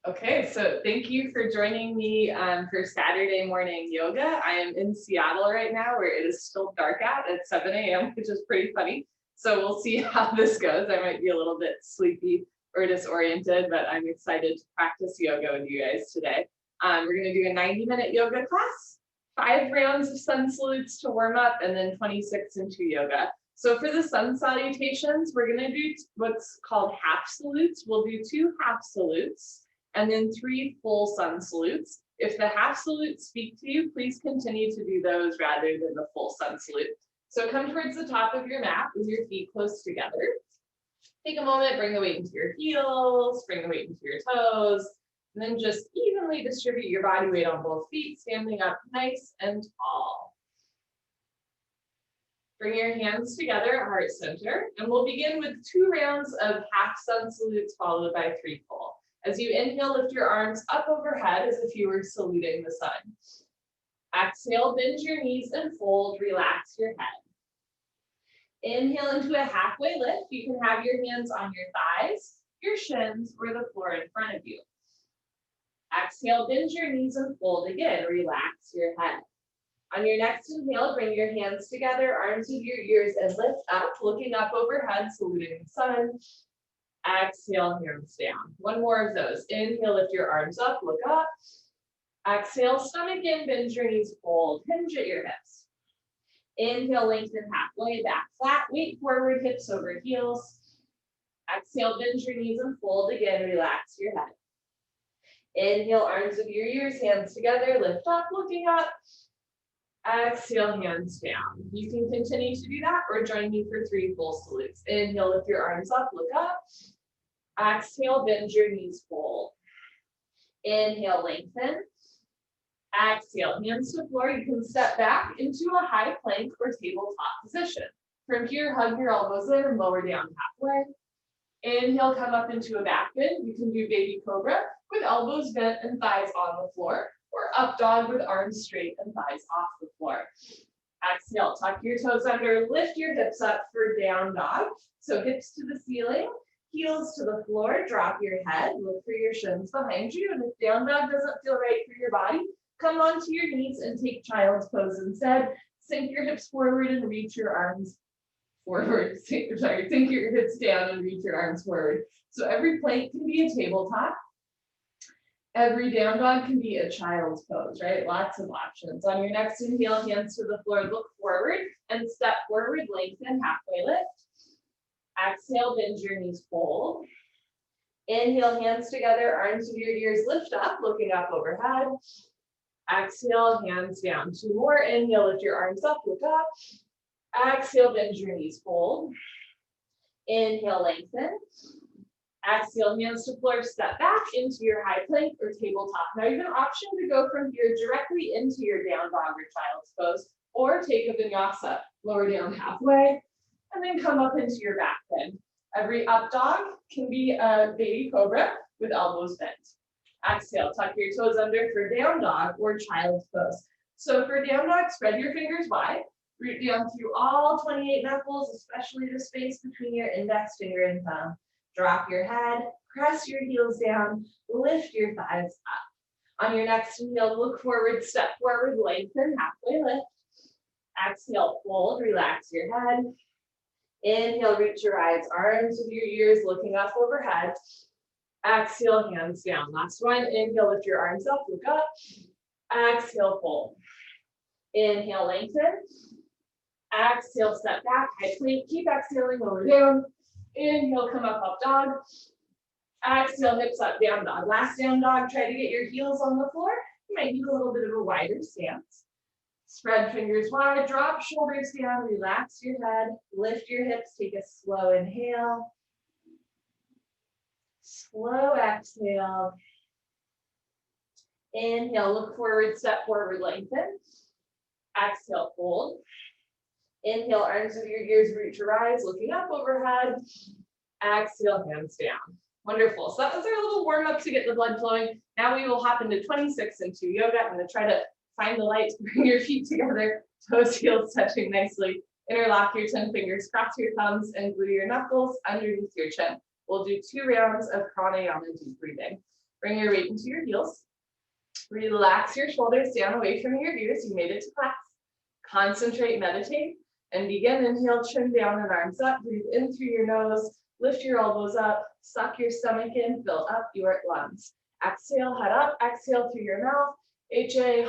Okay, so thank you for joining me for Saturday morning yoga. I am in Seattle right now where it is still dark out at 7 a.m., which is pretty funny. So we'll see how this goes. I might be a little bit sleepy or disoriented, but I'm excited to practice yoga with you guys today. We're going to do a 90-minute yoga class, 5 rounds of sun salutes to warm up, and then 26 into yoga. So for the sun salutations, we're going to do what's called half salutes. We'll do 2 half salutes and then 3 full sun salutes. If the half salutes speak to you, please continue to do those rather than the full sun salute. So come towards the top of your mat with your feet close together. Take a moment, bring the weight into your heels, bring the weight into your toes, and then just evenly distribute your body weight on both feet, standing up nice and tall. Bring your hands together at heart center, and we'll begin with 2 rounds of half sun salutes followed by 3 full. As you inhale, lift your arms up overhead as if you were saluting the sun. Exhale, bend your knees and fold, relax your head. Inhale into a halfway lift. You can have your hands on your thighs, your shins, or the floor in front of you. Exhale, bend your knees and fold again, relax your head. On your next inhale, bring your hands together, arms to your ears, and lift up, looking up overhead, saluting the sun. Exhale, hands down. 1 more of those. Inhale, lift your arms up, look up. Exhale, stomach in, bend your knees, fold, hinge at your hips. Inhale, lengthen halfway, back flat, weight forward, hips over heels. Exhale, bend your knees and fold again, relax your head. Inhale, arms of your ears, hands together, lift up, looking up. Exhale, hands down. You can continue to do that or join me for 3 full salutes. Inhale, lift your arms up, look up. Exhale, bend your knees, fold. Inhale, lengthen. Exhale, hands to floor. You can step back into a high plank or tabletop position. From here, hug your elbows in and lower down halfway. Inhale, come up into a back bend. You can do baby cobra with elbows bent and thighs on the floor, or up dog with arms straight and thighs off the floor. Exhale, tuck your toes under, lift your hips up for down dog. So hips to the ceiling, heels to the floor, drop your head, look for your shins behind you. And if down dog doesn't feel right for your body, come onto your knees and take child's pose instead. Sink your hips forward and reach your arms forward. Sink your hips down and reach your arms forward. So every plank can be a tabletop. Every down dog can be a child's pose, right? Lots of options. On your next inhale, hands to the floor, look forward and step forward, lengthen, halfway lift. Exhale, bend your knees, fold. Inhale, hands together, arms to your ears, lift up, looking up overhead. Exhale, hands down. 2 more. Inhale, lift your arms up, look up. Exhale, bend your knees, fold. Inhale, lengthen. Exhale, hands to floor, step back into your high plank or tabletop. Now you have an option to go from here directly into your down dog or child's pose, or take a vinyasa, lower down halfway, and then come up into your back bend. Every up dog can be a baby cobra with elbows bent. Exhale, tuck your toes under for down dog or child's pose. So for down dog, spread your fingers wide, root down through all 28 knuckles, especially the space between your index finger and thumb. Drop your head, press your heels down, lift your thighs up. On your next inhale, look forward, step forward, lengthen, halfway lift. Exhale, fold, relax your head. Inhale, reach your eyes, arms with your ears, looking up overhead. Exhale, hands down. Last one, inhale, lift your arms up, look up. Exhale, fold. Inhale, lengthen. Exhale, step back, high plank, keep exhaling, lower down. Inhale, come up dog. Exhale, hips up, down dog. Last down dog, try to get your heels on the floor. You might need a little bit of a wider stance. Spread fingers wide, drop shoulders down, relax your head, lift your hips, take a slow inhale. Slow exhale. Inhale, look forward, step forward, lengthen. Exhale, fold. Inhale, arms of your ears, reach your eyes, looking up overhead. Exhale, hands down. Wonderful. So that was our little warm up to get the blood flowing. Now we will hop into 26 into yoga. I'm going to try to find the light, bring your feet together, toes, heels touching nicely. Interlock your 10 fingers, cross your thumbs, and glue your knuckles underneath your chin. We'll do 2 rounds of pranayama deep breathing. Bring your weight into your heels. Relax your shoulders down away from your ears. You made it to class. Concentrate, meditate, and begin. Inhale, chin down and arms up. Breathe in through your nose. Lift your elbows up. Suck your stomach in. Fill up your lungs. Exhale, head up. Exhale through your mouth. HA,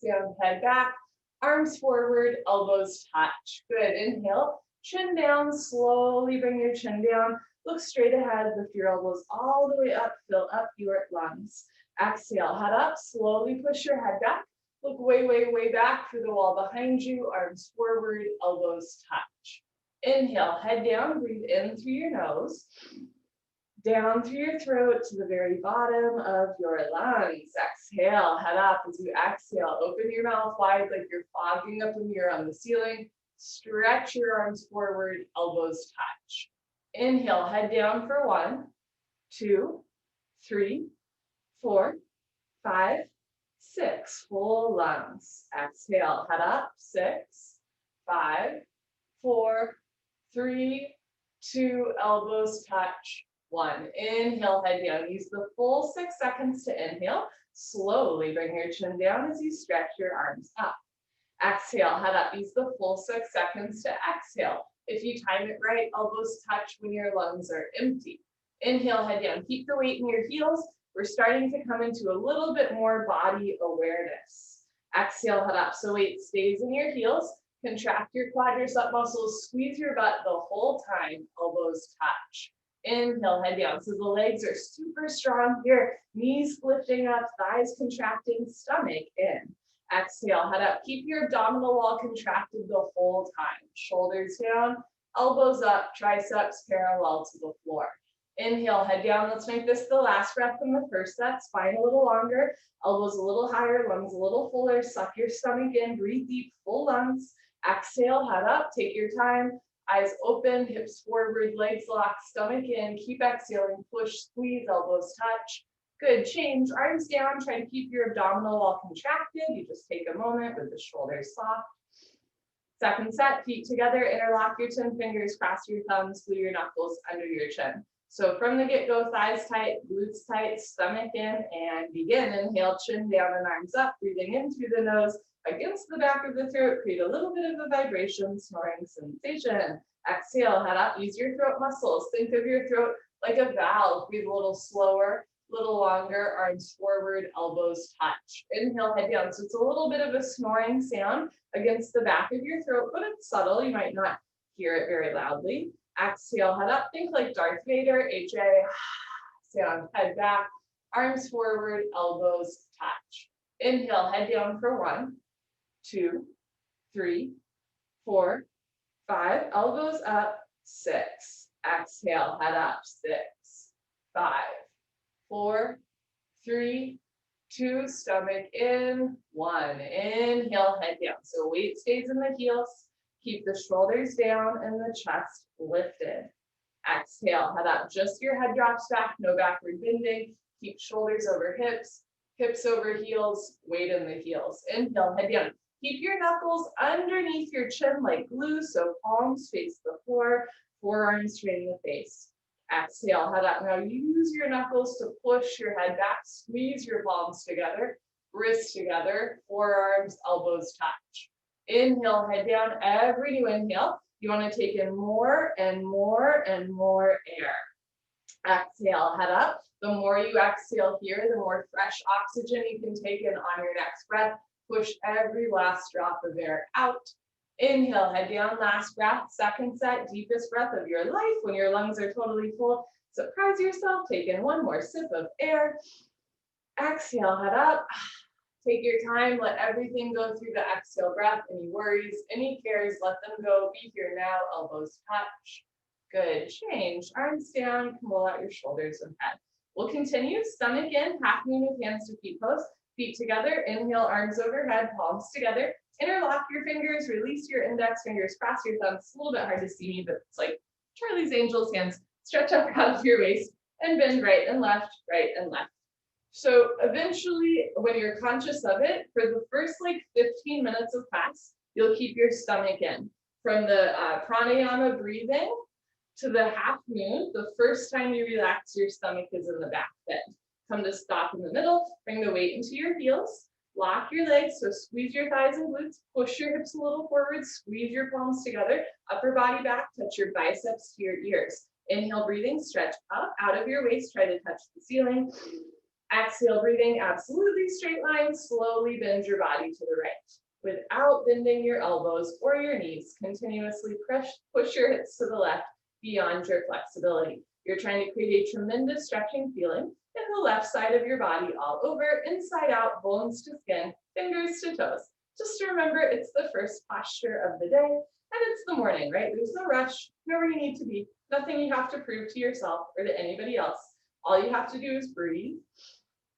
sound, head back. Arms forward, elbows touch. Good. Inhale, chin down. Slowly bring your chin down. Look straight ahead. Lift your elbows all the way up. Fill up your lungs. Exhale, head up. Slowly push your head back. Look way, way, way back for the wall behind you. Arms forward, elbows touch. Inhale, head down. Breathe in through your nose. Down through your throat to the very bottom of your lungs. Exhale, head up. As you exhale, open your mouth wide like you're fogging up a mirror on the ceiling. Stretch your arms forward, elbows touch. Inhale, head down for 1, 2, 3, 4, 5, 6. Full lungs. Exhale, head up. 6, 5, 4, 3, 2. Elbows touch. 1. Inhale, head down. Use the full 6 seconds to inhale. Slowly bring your chin down as you stretch your arms up. Exhale, head up. Use the full 6 seconds to exhale. If you time it right, elbows touch when your lungs are empty. Inhale, head down. Keep the weight in your heels. We're starting to come into a little bit more body awareness. Exhale, head up. So weight stays in your heels. Contract your quadricep muscles. Squeeze your butt the whole time. Elbows touch. Inhale, head down. So the legs are super strong here. Knees lifting up, thighs contracting, stomach in. Exhale, head up. Keep your abdominal wall contracted the whole time. Shoulders down, elbows up, triceps parallel to the floor. Inhale, head down. Let's make this the last breath in the first set. Spine a little longer, elbows a little higher, lungs a little fuller. Suck your stomach in, breathe deep, full lungs. Exhale, head up, take your time. Eyes open, hips forward, legs locked, stomach in. Keep exhaling, push, squeeze, elbows touch. Good, change, arms down, try to keep your abdominal wall contracted. You just take a moment with the shoulders soft. Second set, feet together, interlock your 10 fingers, cross your thumbs, glue your knuckles under your chin. So from the get-go, thighs tight, glutes tight, stomach in, and begin. Inhale, chin down and arms up, breathing in through the nose, against the back of the throat, create a little bit of a vibration, snoring sensation. Exhale, head up, use your throat muscles. Think of your throat like a valve. Breathe a little slower, a little longer, arms forward, elbows touch. Inhale, head down. So it's a little bit of a snoring sound against the back of your throat, but it's subtle. You might not hear it very loudly. Exhale, head up. Think like Darth Vader, HA, sound, head back, arms forward, elbows touch. Inhale, head down for 1, 2, 3, 4, 5. Elbows up, 6. Exhale, head up, 6, 5, 4, 3, 2. Stomach in, 1. Inhale, head down. So weight stays in the heels. Keep the shoulders down and the chest lifted. Exhale, head up. Just your head drops back, no backward bending. Keep shoulders over hips, hips over heels, weight in the heels. Inhale, head down. Keep your knuckles underneath your chin like glue, so palms face the floor, forearms straighten the face. Exhale, head up. Now use your knuckles to push your head back, squeeze your palms together, wrists together, forearms, elbows touch. Inhale, head down. Every new inhale, you want to take in more and more and more air. Exhale, head up. The more you exhale here, the more fresh oxygen you can take in on your next breath. Push every last drop of air out. Inhale, head down, last breath, second set, deepest breath of your life. When your lungs are totally full, surprise yourself, take in one more sip of air. Exhale, head up. Take your time, let everything go through the exhale breath. Any worries, any cares, let them go. Be here now, elbows touch. Good, change, arms down, roll out your shoulders and head. We'll continue, stomach in, half moon with hands to feet pose. Feet together, inhale, arms overhead, palms together. Interlock your fingers, release your index fingers, cross your thumbs. It's a little bit hard to see me, but it's like Charlie's Angels hands. Stretch up out of your waist and bend right and left, right and left. So eventually, when you're conscious of it, for the first like 15 minutes of class, you'll keep your stomach in. From the pranayama breathing to the half moon, the first time you relax, your stomach is in the back bend. Come to stop in the middle, bring the weight into your heels, lock your legs, so squeeze your thighs and glutes, push your hips a little forward, squeeze your palms together, upper body back, touch your biceps to your ears. Inhale, breathing, stretch up out of your waist, try to touch the ceiling. Exhale, breathing, absolutely straight line, slowly bend your body to the right. Without bending your elbows or your knees, continuously push your hips to the left beyond your flexibility. You're trying to create a tremendous stretching feeling in the left side of your body, all over, inside out, bones to skin, fingers to toes. Just remember, it's the first posture of the day, and it's the morning, right? There's no rush, nowhere you need to be, nothing you have to prove to yourself or to anybody else. All you have to do is breathe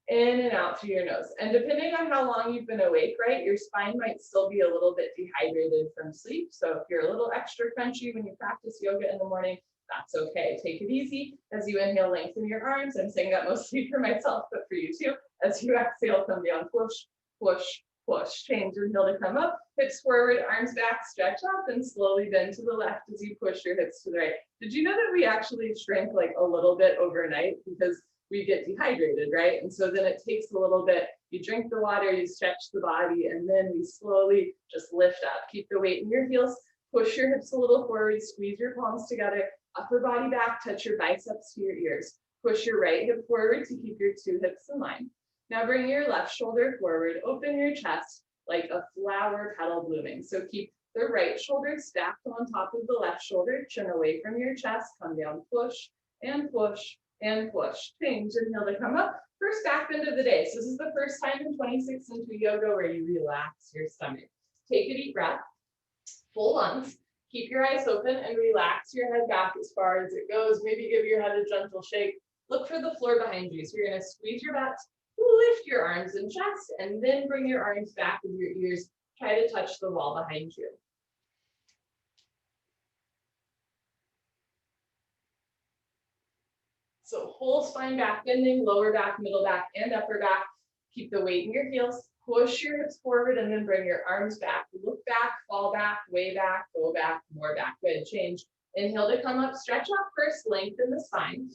in and out through your nose. And depending on how long you've been awake, right, your spine might still be a little bit dehydrated from sleep. So if you're a little extra crunchy when you practice yoga in the morning, that's okay. Take it easy. As you inhale, lengthen your arms. I'm saying that mostly for myself, but for you too. As you exhale, come down, push, push, push. Change, inhale to come up, hips forward, arms back, stretch up, and slowly bend to the left as you push your hips to the right. Did you know that we actually shrink like a little bit overnight because we get dehydrated, right? And so then it takes a little bit, you drink the water, you stretch the body, and then we slowly just lift up. Keep the weight in your heels, push your hips a little forward, squeeze your palms together, upper body back, touch your biceps to your ears. Push your right hip forward to keep your two hips in line. Now bring your left shoulder forward, open your chest like a flower petal blooming. So keep the right shoulder stacked on top of the left shoulder, chin away from your chest, come down, push and push and push. Change, inhale to come up. First back bend of the day. So this is the first time in 26 into yoga where you relax your stomach. Take a deep breath, full lungs. Keep your eyes open and relax your head back as far as it goes. Maybe give your head a gentle shake. Look for the floor behind you. So you're going to squeeze your butt, lift your arms and chest, and then bring your arms back with your ears. Try to touch the wall behind you. So whole spine back bending, lower back, middle back, and upper back. Keep the weight in your heels. Push your hips forward and then bring your arms back. Look back, fall back, way back, go back, more back. Good, change. Inhale to come up, stretch up first, lengthen the spine.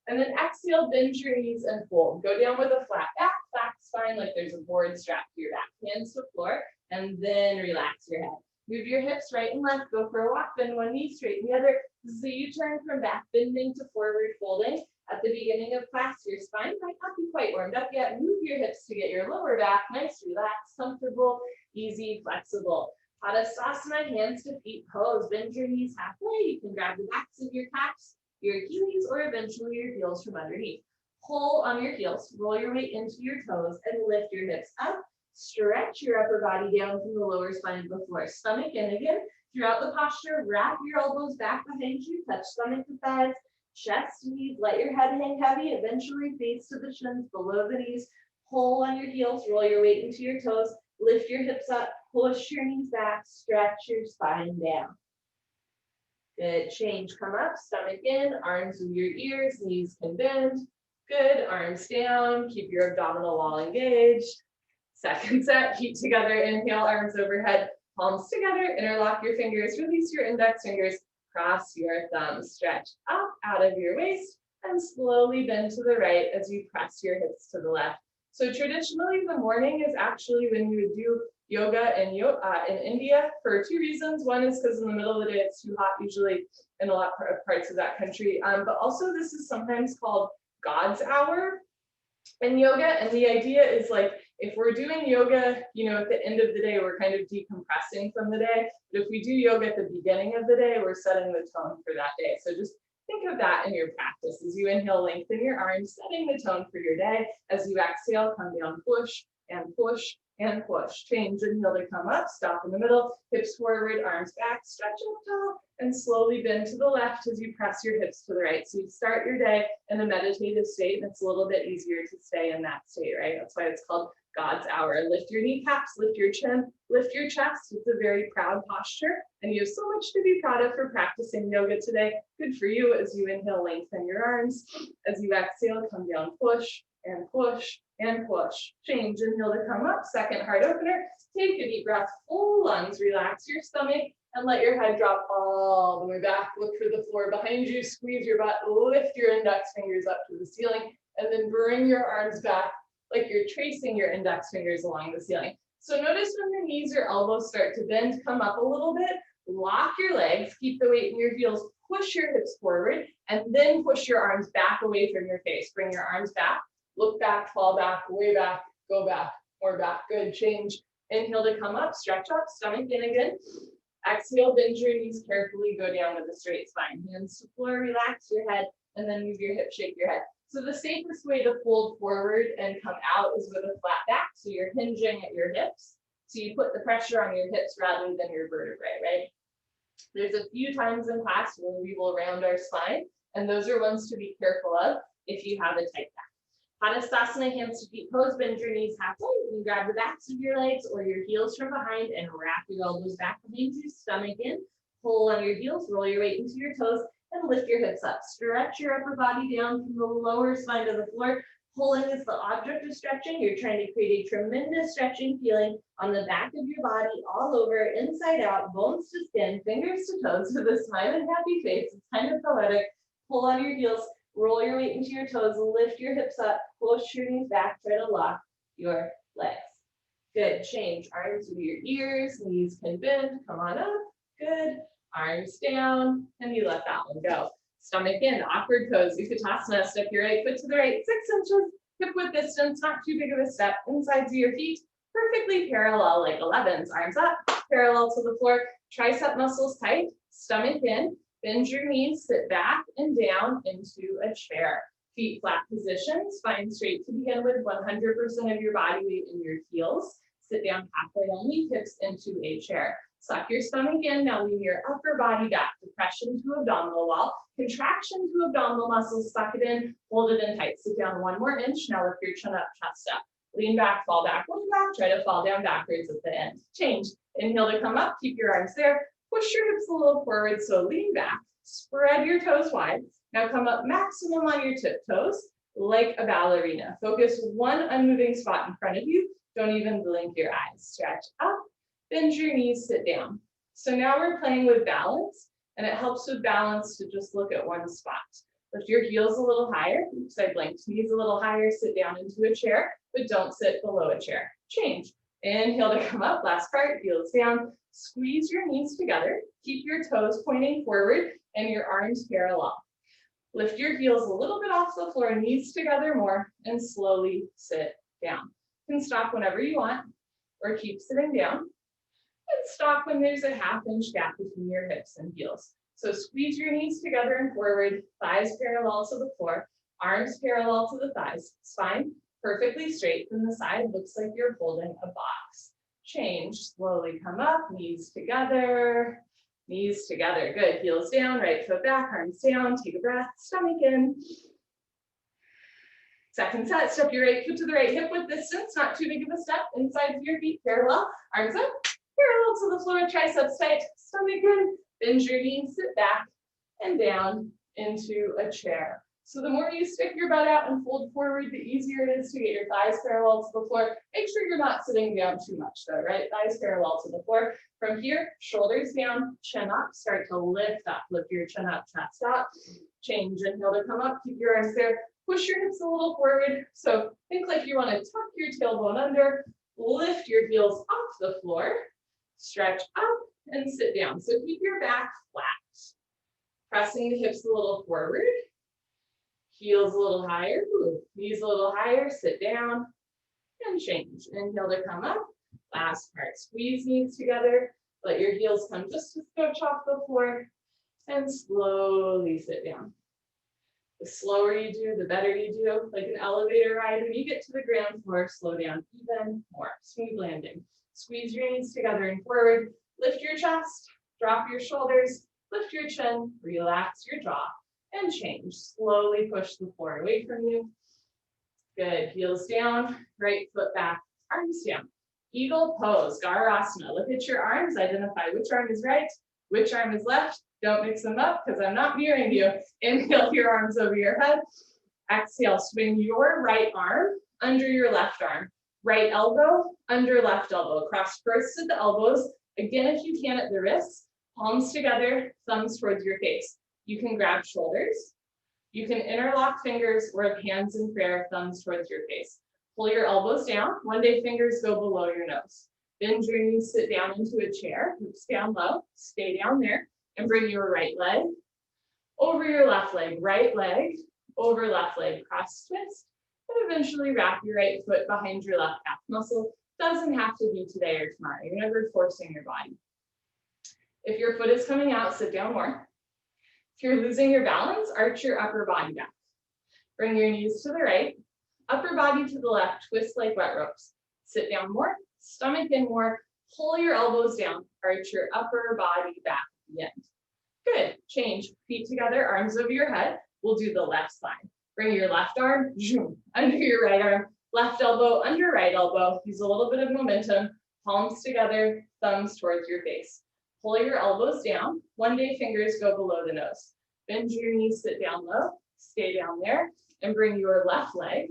And then exhale, bend your knees and fold. Go down with a flat back, flat spine, like there's a board strapped to your back. Hands to floor, and then relax your head. Move your hips right and left, go for a walk, bend one knee, straighten the other. So you turn from back bending to forward folding. At the beginning of class, your spine might not be quite warmed up yet. Move your hips to get your lower back nice, relaxed, comfortable, easy, flexible. Padasana, hands to feet pose. Bend your knees halfway. You can grab the backs of your calves, your Achilles, or eventually your heels from underneath. Pull on your heels, roll your weight into your toes, and lift your hips up. Stretch your upper body down from the lower spine to the floor. Stomach in again. Throughout the posture, wrap your elbows back behind you. Touch stomach to thighs. Chest, knees, let your head hang heavy, eventually face to the shins, below the knees. Pull on your heels, roll your weight into your toes, lift your hips up, push your knees back, stretch your spine down. Good, change, come up, stomach in, arms with your ears, knees can bend. Good, arms down, keep your abdominal wall engaged. Second set, feet together, inhale, arms overhead, palms together, interlock your fingers, release your index fingers. Cross your thumbs, stretch up out of your waist, and slowly bend to the right as you press your hips to the left. So traditionally, the morning is actually when you would do yoga in India for two reasons. One is because in the middle of the day, it's too hot usually in a lot of parts of that country. But also this is sometimes called God's hour in yoga. And the idea is like, if we're doing yoga, you know, at the end of the day, we're kind of decompressing from the day. But if we do yoga at the beginning of the day, we're setting the tone for that day. So just think of that in your practice. As you inhale, lengthen your arms, setting the tone for your day. As you exhale, come down, push and push and push. Change, inhale to come up, stop in the middle, hips forward, arms back, stretch up tall, and slowly bend to the left as you press your hips to the right. So you start your day in a meditative state, and it's a little bit easier to stay in that state, right? That's why it's called God's hour. Lift your kneecaps, lift your chin, lift your chest. It's a very proud posture, and you have so much to be proud of for practicing yoga today. Good for you. As you inhale, lengthen your arms. As you exhale, come down, push and push and push. Change, inhale to come up. Second heart opener. Take a deep breath, full lungs, relax your stomach, and let your head drop all the way back. Look for the floor behind you, squeeze your butt, lift your index fingers up to the ceiling, and then bring your arms back like you're tracing your index fingers along the ceiling. So notice when your knees or elbows start to bend, come up a little bit, lock your legs, keep the weight in your heels, push your hips forward, and then push your arms back away from your face. Bring your arms back, look back, fall back, way back, go back, more back. Good, change. Inhale to come up, stretch up, stomach in again. Exhale, bend your knees carefully, go down with a straight spine. Hands to floor, relax your head, and then move your hips, shake your head. So the safest way to fold forward and come out is with a flat back. So you're hinging at your hips. So you put the pressure on your hips rather than your vertebrae, right? There's a few times in class where we will round our spine, and those are ones to be careful of if you have a tight back. Padastasana, hands to feet pose, bend your knees halfway. You can grab the backs of your legs or your heels from behind and wrap your elbows back behind you, stomach in, pull on your heels, roll your weight into your toes, and lift your hips up. Stretch your upper body down from the lower spine to the floor. Pulling is the object of stretching. You're trying to create a tremendous stretching feeling on the back of your body, all over, inside out, bones to skin, fingers to toes, with a smiling, happy face. It's kind of poetic. Pull on your heels, roll your weight into your toes, lift your hips up, push your knees back, try to lock your legs. Good, change. Arms to your ears, knees can bend, come on up. Good, arms down, and you let that one go. Stomach in, awkward pose, Utkatasana, step your right foot to the right, 6 inches, hip width distance, not too big of a step, insides of your feet, perfectly parallel like 11s, arms up, parallel to the floor, tricep muscles tight, stomach in, bend your knees, sit back and down into a chair. Feet flat position, spine straight to begin with, 100% of your body weight in your heels. Sit down halfway only, hips into a chair. Suck your stomach in, now lean your upper body back, depression to abdominal wall, contraction to abdominal muscles, suck it in, hold it in tight. Sit down 1 more inch, now lift your chin up, chest up. Lean back, fall back, lean back, try to fall down backwards at the end. Change, inhale to come up, keep your arms there, push your hips a little forward, so lean back, spread your toes wide. Now come up maximum on your tiptoes, like a ballerina. Focus 1 unmoving spot in front of you, don't even blink your eyes. Stretch up, bend your knees, sit down. So now we're playing with balance, and it helps with balance to just look at 1 spot. Lift your heels a little higher, oops, I blinked, knees a little higher, sit down into a chair, but don't sit below a chair. Change. Inhale to come up, last part, heels down. Squeeze your knees together, keep your toes pointing forward and your arms parallel. Lift your heels a little bit off the floor, knees together more, and slowly sit down. You can stop whenever you want, or keep sitting down. And stop when there's a 1/2 inch gap between your hips and heels. So squeeze your knees together and forward, thighs parallel to the floor, arms parallel to the thighs, spine perfectly straight from the side, looks like you're holding a box. Change, slowly come up, knees together, good, heels down, right foot back, arms down, take a breath, stomach in. Second set, step your right foot to the right hip width distance, not too big of a step, inside of your feet parallel, arms up, parallel to the floor, triceps tight, stomach in, bend your knees, sit back and down into a chair. So the more you stick your butt out and fold forward, the easier it is to get your thighs parallel to the floor. Make sure you're not sitting down too much though, right? Thighs parallel to the floor. From here, shoulders down, chin up, start to lift up. Lift your chin up, chest up. Change, inhale to come up, keep your arms there. Push your hips a little forward. So think like you want to tuck your tailbone under, lift your heels off the floor, stretch up and sit down. So keep your back flat. Pressing the hips a little forward. Heels a little higher, knees a little higher, sit down and change. Inhale to come up, last part, squeeze knees together, let your heels come just a scotch off the floor and slowly sit down. The slower you do, the better you do, like an elevator ride. When you get to the ground floor, slow down even more, smooth landing. Squeeze your knees together and forward, lift your chest, drop your shoulders, lift your chin, relax your jaw. And change, slowly push the floor away from you. Good, heels down, right foot back, arms down. Eagle pose, Garasana. Look at your arms, identify which arm is right, which arm is left. Don't mix them up because I'm not mirroring you. Inhale your arms over your head. Exhale, swing your right arm under your left arm. Right elbow under left elbow. Cross first at the elbows. Again, if you can at the wrists, palms together, thumbs towards your face. You can grab shoulders, You can interlock fingers or have hands in prayer, thumbs towards your face. Pull your elbows down. One day fingers go below your nose. Bend your knees, sit down into a chair, hips down low, stay down there, and bring your right leg over your left leg, right leg over left leg, cross twist, and eventually wrap your right foot behind your left calf muscle. Doesn't have to be today or tomorrow. You're never forcing your body. If your foot is coming out, sit down more. If you're losing your balance, arch your upper body back. Bring your knees to the right, upper body to the left, twist like wet ropes. Sit down more, stomach in more, pull your elbows down, arch your upper body back at the end. Good, change, feet together, arms over your head. We'll do the left side. Bring your left arm under your right arm, left elbow under right elbow. Use a little bit of momentum, palms together, thumbs towards your face. Pull your elbows down. One day fingers go below the nose. Bend your knees, sit down low, stay down there, and bring your left leg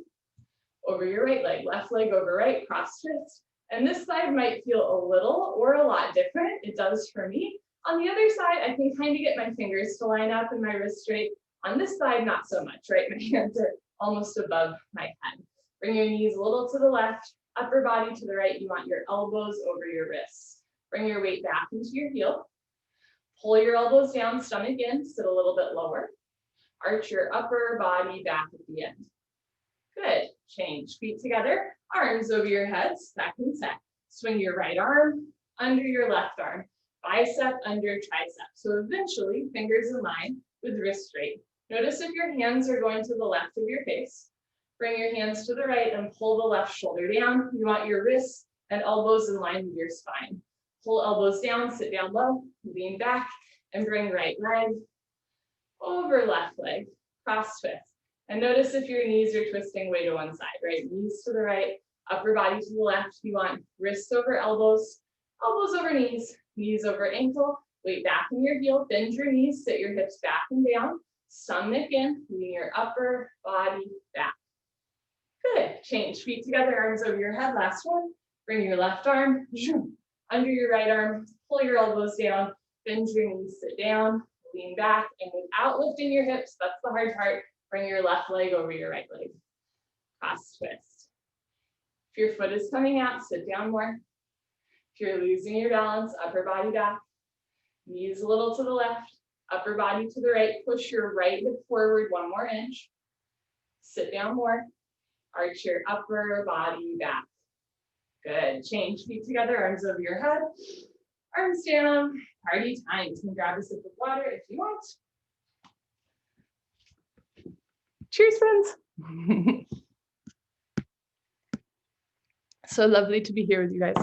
over your right leg. Left leg over right, cross twist. And this side might feel a little or a lot different. It does for me. On the other side, I can kind of get my fingers to line up and my wrist straight. On this side, not so much, right? My hands are almost above my head. Bring your knees a little to the left, upper body to the right. You want your elbows over your wrists. Bring your weight back into your heel. Pull your elbows down, stomach in, sit a little bit lower. Arch your upper body back at the end. Good, change, feet together, arms over your head, second set. Swing your right arm under your left arm, bicep under tricep. So eventually, fingers in line with wrist straight. Notice if your hands are going to the left of your face. Bring your hands to the right and pull the left shoulder down. You want your wrists and elbows in line with your spine. Pull elbows down, sit down low, lean back, and bring right leg over left leg, cross twist. And notice if your knees are twisting way to one side, right? Knees to the right, upper body to the left. You want wrists over elbows, elbows over knees, knees over ankle, weight back in your heel, bend your knees, sit your hips back and down, stomach in, lean your upper body back. Good, change, feet together, arms over your head, last one. Bring your left arm under your right arm, pull your elbows down, bend your knees, sit down, lean back, and without lifting your hips, that's the hard part, bring your left leg over your right leg. Cross twist. If your foot is coming out, sit down more. If you're losing your balance, upper body back, knees a little to the left, upper body to the right, push your right hip forward 1 more inch. Sit down more, arch your upper body back. Good, change, feet together, arms over your head, arms down, party time. You can grab a sip of water if you want. Cheers, friends. So lovely to be here with you guys.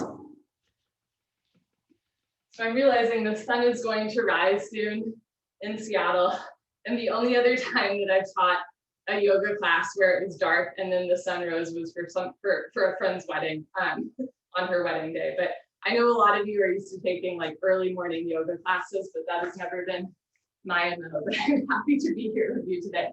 So I'm realizing the sun is going to rise soon in Seattle. And the only other time that I've taught a yoga class where it was dark and then the sun rose was for a friend's wedding on her wedding day. But I know a lot of you are used to taking like early morning yoga classes, but that has never been my MO. But I'm happy to be here with you today.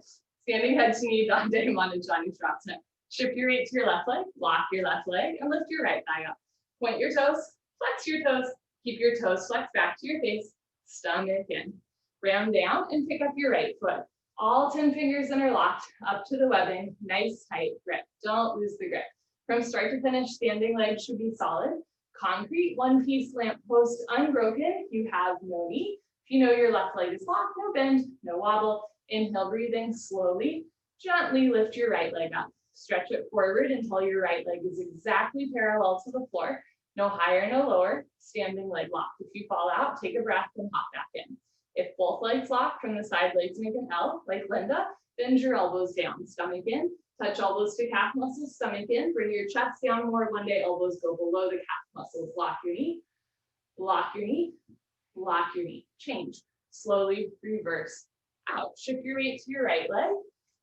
Standing head to knee, Dante Manajani Shavasana. Shift your weight to your left leg, lock your left leg, and lift your right thigh up. Point your toes, flex your toes, keep your toes flexed back to your face, stomach in. Round down and pick up your right foot. All 10 fingers interlocked up to the webbing, nice tight grip. Don't lose the grip. From start to finish, standing leg should be solid. Concrete, one piece lamp post unbroken. You have no knee. If you know your left leg is locked, no bend, no wobble. Inhale, breathing slowly. Gently lift your right leg up. Stretch it forward until your right leg is exactly parallel to the floor. No higher, no lower. Standing leg lock. If you fall out, take a breath and hop back in. If both legs lock from the side legs make an L, like Linda, bend your elbows down, stomach in, touch elbows to calf muscles, stomach in, bring your chest down more. One day elbows go below the calf muscles. Lock your knee, lock your knee, lock your knee. Change. Slowly reverse out. Shift your weight to your right leg,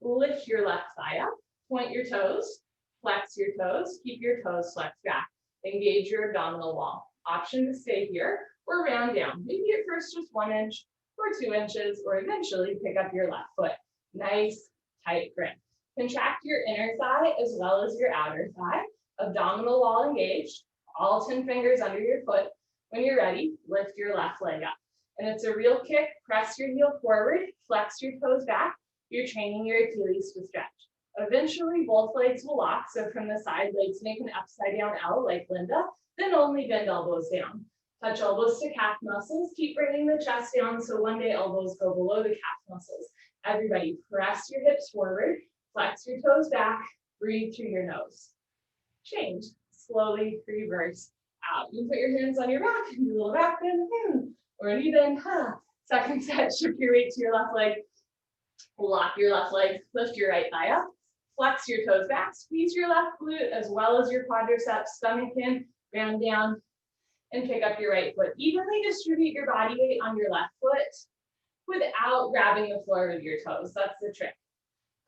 lift your left thigh up, point your toes, flex your toes, keep your toes flexed back. Engage your abdominal wall. Option to stay here or round down. Maybe at first just 1 inch, or 2 inches, or eventually pick up your left foot. Nice, tight grip. Contract your inner thigh as well as your outer thigh. Abdominal wall engaged. All 10 fingers under your foot. When you're ready, lift your left leg up. And it's a real kick. Press your heel forward, flex your toes back. you're training your Achilles to stretch. Eventually, both legs will lock. So from the side, legs make an upside down L like Linda, then only bend elbows down. Touch elbows to calf muscles. Keep bringing the chest down so one day elbows go below the calf muscles. Everybody, press your hips forward, flex your toes back, breathe through your nose. Change, slowly reverse out. You can put your hands on your back, do a little back bend, or a knee bend, Second set, shift your weight to your left leg, lock your left leg, lift your right thigh up, flex your toes back, squeeze your left glute as well as your quadriceps, stomach in, round down, and pick up your right foot. Evenly distribute your body weight on your left foot without grabbing the floor with your toes. That's the trick.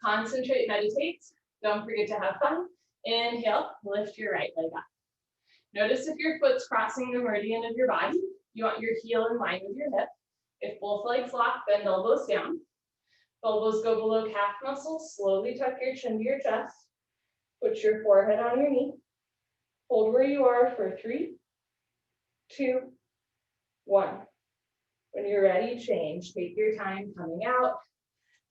Concentrate, meditate. Don't forget to have fun. Inhale, lift your right leg up. Notice if your foot's crossing the meridian of your body, you want your heel in line with your hip. If both legs lock, bend elbows down. Elbows go below calf muscles. Slowly tuck your chin to your chest. Put your forehead on your knee. Hold where you are for 3, 2, 1. When you're ready, change. Take your time coming out.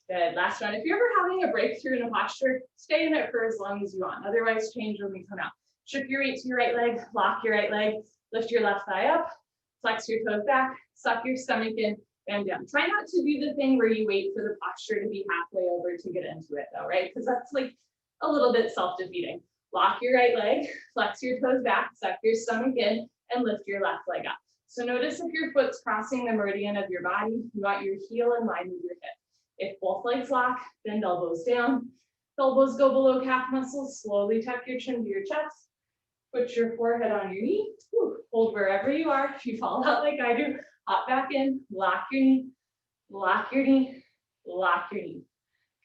Good. Last one. If you're ever having a breakthrough in a posture, stay in it for as long as you want. Otherwise, change when we come out. Shift your weight to your right leg. Lock your right leg. Lift your left thigh up. Flex your toes back. Suck your stomach in and down. Try not to do the thing where you wait for the posture to be halfway over to get into it, though, right? Because that's like a little bit self-defeating. Lock your right leg. Flex your toes back. Suck your stomach in and lift your left leg up. So notice if your foot's crossing the meridian of your body, you want your heel in line with your hip. If both legs lock, bend elbows down. Elbows go below calf muscles. Slowly tuck your chin to your chest. Put your forehead on your knee. Hold wherever you are. If you fall out like I do, hop back in. Lock your knee. Lock your knee. Lock your knee.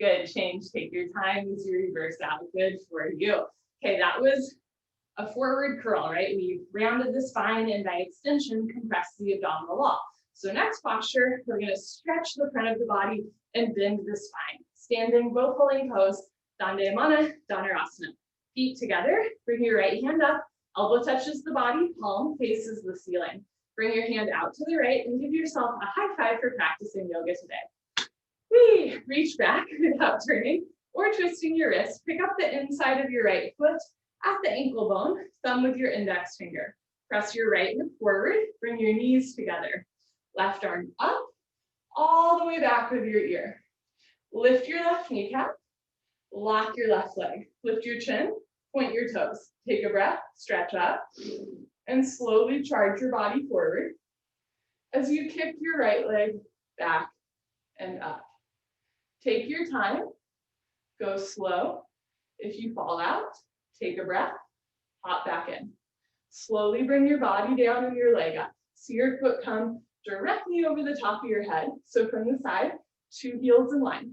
Good. Change. Take your time as you reverse out. Good for you. Okay, that was a forward curl, right? We rounded the spine and by extension compressed the abdominal wall. So next posture, we're going to stretch the front of the body and bend the spine. Standing, both holding pose, Dandayamana, Dhanurasana. Feet together, bring your right hand up, elbow touches the body, palm faces the ceiling. Bring your hand out to the right and give yourself a high five for practicing yoga today. Reach back without turning or twisting your wrist. Pick up the inside of your right foot at the ankle bone, thumb with your index finger. Press your right hip forward, bring your knees together. Left arm up, all the way back with your ear. Lift your left kneecap, lock your left leg. Lift your chin, point your toes. Take a breath, stretch up, and slowly charge your body forward as you kick your right leg back and up. Take your time, go slow. If you fall out, take a breath, hop back in. Slowly bring your body down and your leg up. See your foot come directly over the top of your head. So from the side, 2 heels in line.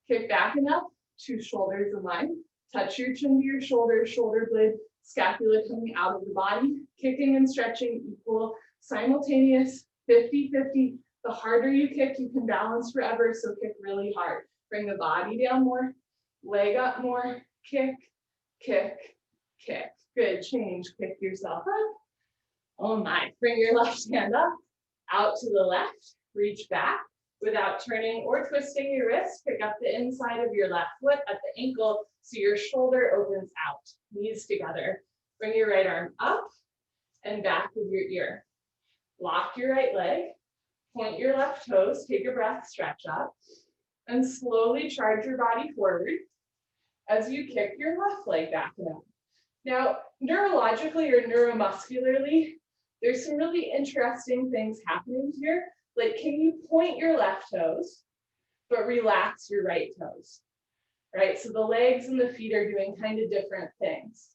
Kick back and up, 2 shoulders in line. Touch your chin to your shoulder, shoulder blade, scapula coming out of the body. Kicking and stretching equal, simultaneous, 50-50. The harder you kick, you can balance forever, so kick really hard. Bring the body down more, leg up more, kick, kick, kick. Good, change, kick yourself up. Oh my, bring your left hand up, out to the left, reach back without turning or twisting your wrist. Pick up the inside of your left foot at the ankle so your shoulder opens out, knees together. Bring your right arm up and back with your ear. Lock your right leg, point your left toes, take a breath, stretch up, and slowly charge your body forward as you kick your left leg back and up. Now, neurologically or neuromuscularly, there's some really interesting things happening here. Like, can you point your left toes, but relax your right toes, right? So the legs and the feet are doing kind of different things.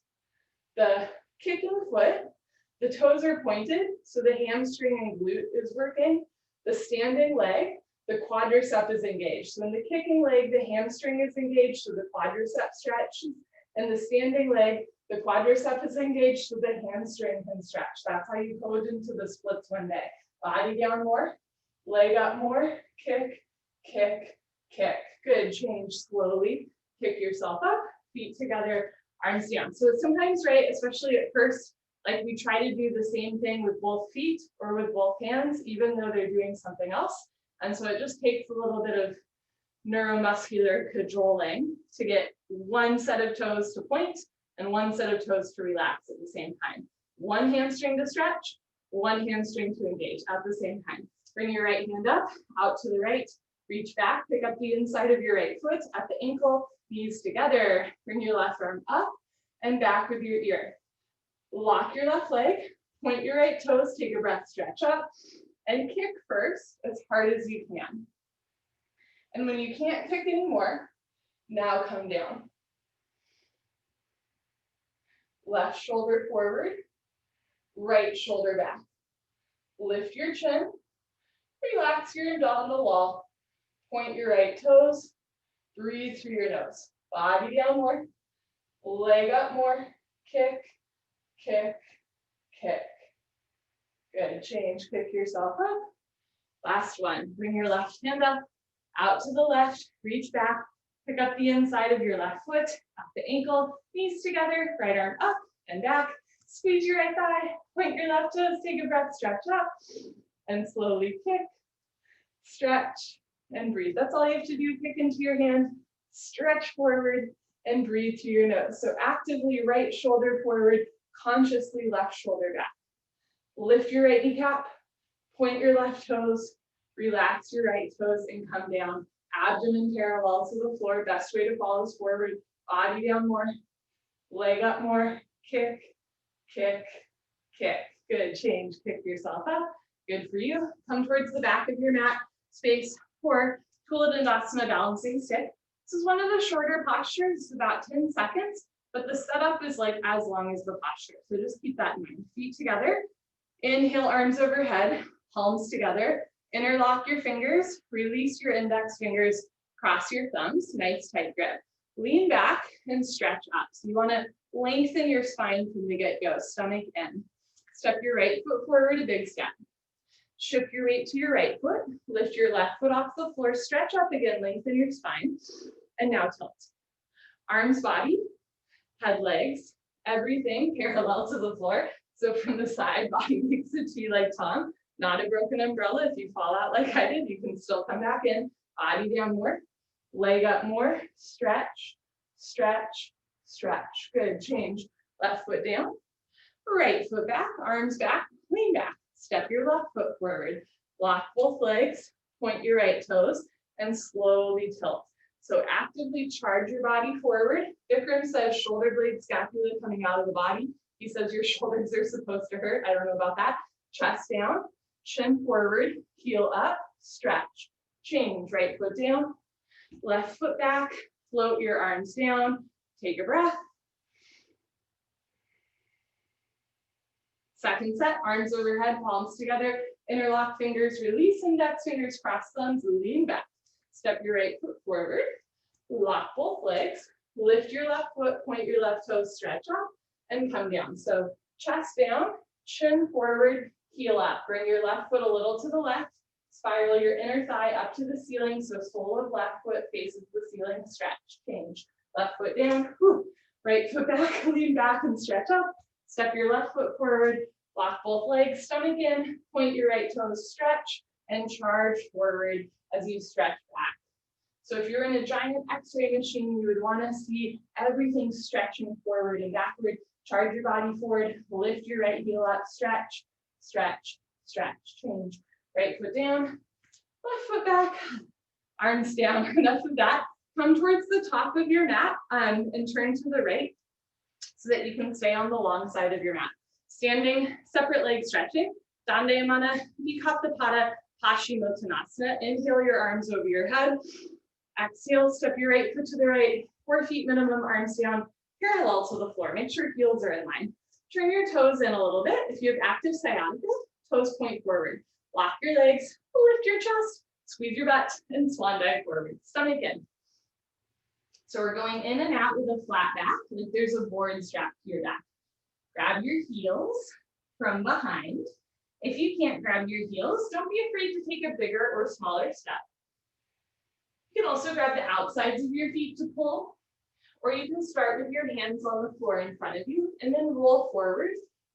The kicking foot, the toes are pointed, so the hamstring and glute is working. The standing leg, the quadricep is engaged. So in the kicking leg, the hamstring is engaged, so the quadricep stretches. And the standing leg, the quadricep is engaged, so the hamstring can stretch. That's how you code into the splits one day. Body down more, leg up more, kick, kick, kick. Good, change slowly. Kick yourself up, feet together, arms down. So sometimes, right, especially at first, like we try to do the same thing with both feet or with both hands, even though they're doing something else. And so it just takes a little bit of neuromuscular cajoling to get one set of toes to point and one set of toes to relax at the same time. One hamstring to stretch, one hamstring to engage at the same time. Bring your right hand up, out to the right, reach back, pick up the inside of your right foot at the ankle, knees together. Bring your left arm up and back with your ear. Lock your left leg, point your right toes, take a breath, stretch up, and kick first as hard as you can. And when you can't kick anymore, now come down. Left shoulder forward, right shoulder back. Lift your chin, relax your abdominal wall, point your right toes, breathe through your nose. Body down more, leg up more, kick, kick, kick. Good, change, pick yourself up. Last one, bring your left hand up, out to the left, reach back, pick up the inside of your left foot, at the ankle, knees together, right arm up and back, squeeze your right thigh, point your left toes, take a breath, stretch up, and slowly kick, stretch, and breathe. That's all you have to do, kick into your hand, stretch forward, and breathe through your nose. So actively right shoulder forward, consciously left shoulder back. Lift your right kneecap, point your left toes, relax your right toes and come down. Abdomen parallel to the floor. Best way to fall is forward. Body down more, leg up more, kick, kick, kick. Good, change, pick yourself up. Good for you. Come towards the back of your mat, space for Tula Dandasana balancing stick. This is one of the shorter postures, about 10 seconds, but the setup is like as long as the posture. So just keep that in mind. Feet together. Inhale, arms overhead, palms together. Interlock your fingers, release your index fingers, cross your thumbs, nice tight grip. Lean back and stretch up. So you want to lengthen your spine from the get-go, stomach in. Step your right foot forward, a big step. Shift your weight to your right foot, lift your left foot off the floor, stretch up again, lengthen your spine, and now tilt. Arms, body, head, legs, everything parallel to the floor. So from the side, body makes a T like Tom, not a broken umbrella. If you fall out like I did, you can still come back in. Body down more, leg up more, stretch, stretch, stretch. Good, change. Left foot down, right foot back, arms back, lean back. Step your left foot forward. Lock both legs, point your right toes, and slowly tilt. So actively charge your body forward. Bikram says shoulder blade scapula coming out of the body. He says your shoulders are supposed to hurt. I don't know about that. Chest down, chin forward, heel up, stretch. Change, right foot down, left foot back, float your arms down, take a breath. Second set, arms overhead, palms together, interlock fingers, release index fingers, cross thumbs, lean back. Step your right foot forward, lock both legs, lift your left foot, point your left toes, stretch up, and come down. So chest down, chin forward, heel up. Bring your left foot a little to the left, spiral your inner thigh up to the ceiling, so sole of left foot faces the ceiling, stretch, change. Left foot down, right foot back, lean back and stretch up. Step your left foot forward, lock both legs, stomach in, point your right toes, stretch, and charge forward as you stretch back. So if you're in a giant X-ray machine, you would want to see everything stretching forward and backward. Charge your body forward, lift your right heel up, stretch, stretch, stretch, change. Right foot down, left foot back, arms down. Enough of that. Come towards the top of your mat and turn to the right so that you can stay on the long side of your mat. Standing, separate leg stretching. Dandayamana, Vikaptapada, Paschimottanasana. Inhale your arms over your head. Exhale, step your right foot to the right, 4 feet minimum, arms down, parallel to the floor. Make sure heels are in line. Turn your toes in a little bit. If you have active sciatica, toes point forward. Lock your legs, lift your chest, squeeze your butt, and swan dive forward. Stomach in. So we're going in and out with a flat back, like there's a board strapped to your back. Grab your heels from behind. If you can't grab your heels, don't be afraid to take a bigger or smaller step. You can also grab the outsides of your feet to pull, or you can start with your hands on the floor in front of you and then roll forward,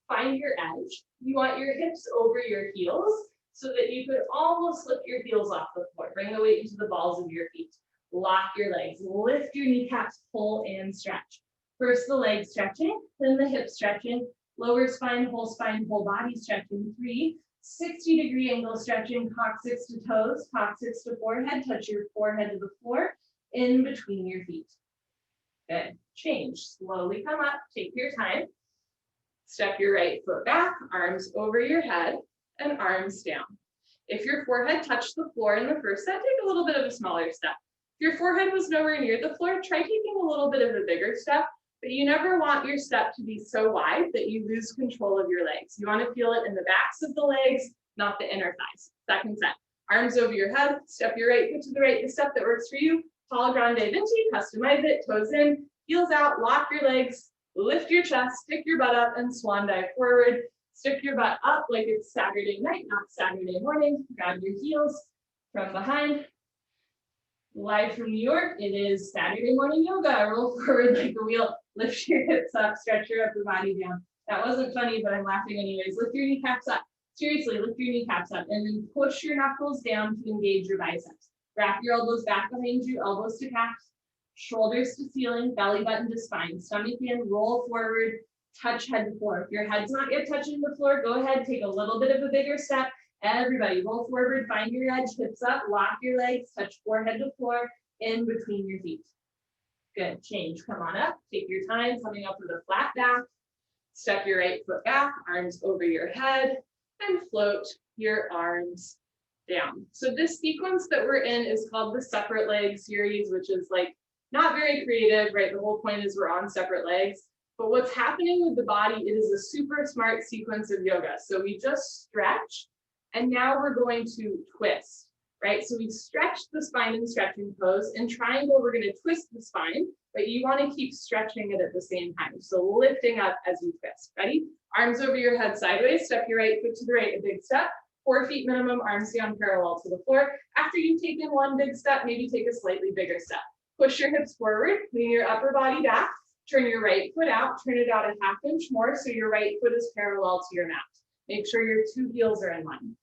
find your edge. You want your hips over your heels so that you could almost lift your heels off the floor. Bring the weight into the balls of your feet. Lock your legs, lift your kneecaps, pull and stretch. First the leg stretching, then the hip stretching, lower spine, whole body stretching. 3, 60-degree angle stretching, coccyx to toes, coccyx to forehead, touch your forehead to the floor, in between your feet. Good, change, slowly come up, take your time. Step your right foot back, arms over your head, and arms down. If your forehead touched the floor in the first set, take a little bit of a smaller step. If your forehead was nowhere near the floor, try taking a little bit of a bigger step, but you never want your step to be so wide that you lose control of your legs. You want to feel it in the backs of the legs, not the inner thighs. Second set, arms over your head, step your right foot to the right, the step that works for you. Tall grande venti, customize it, toes in, heels out, lock your legs, lift your chest, stick your butt up, and swan dive forward. Stick your butt up like it's Saturday night, not Saturday morning. Grab your heels from behind. Live from New York, it is Saturday morning yoga. Roll forward like a wheel, lift your hips up, stretch your upper body down. That wasn't funny, but I'm laughing anyways. Lift your kneecaps up. Seriously, lift your kneecaps up and then push your knuckles down to engage your biceps. Wrap your elbows back behind you, elbows to calves, shoulders to ceiling, belly button to spine, stomach in, roll forward, touch head to floor. If your head's not yet touching the floor, go ahead, take a little bit of a bigger step. Everybody roll forward, find your edge, hips up, lock your legs, touch forehead to floor, in between your feet. Good, change, come on up, take your time, coming up with a flat back. Step your right foot back, arms over your head, and float your arms down. So this sequence that we're in is called the separate leg series, which is like not very creative, right? The whole point is we're on separate legs. But what's happening with the body, it is a super smart sequence of yoga. So we just stretch, and now we're going to twist, right? So we stretch the spine in stretching pose. In triangle, we're going to twist the spine, but you want to keep stretching it at the same time. So lifting up as you twist. Ready? Arms over your head sideways. Step your right foot to the right, a big step. 4 feet minimum, arms down parallel to the floor. After you've taken one big step, maybe take a slightly bigger step. Push your hips forward, lean your upper body back. Turn your right foot out, turn it out a ½ inch more so your right foot is parallel to your mat. Make sure your 2 heels are in line.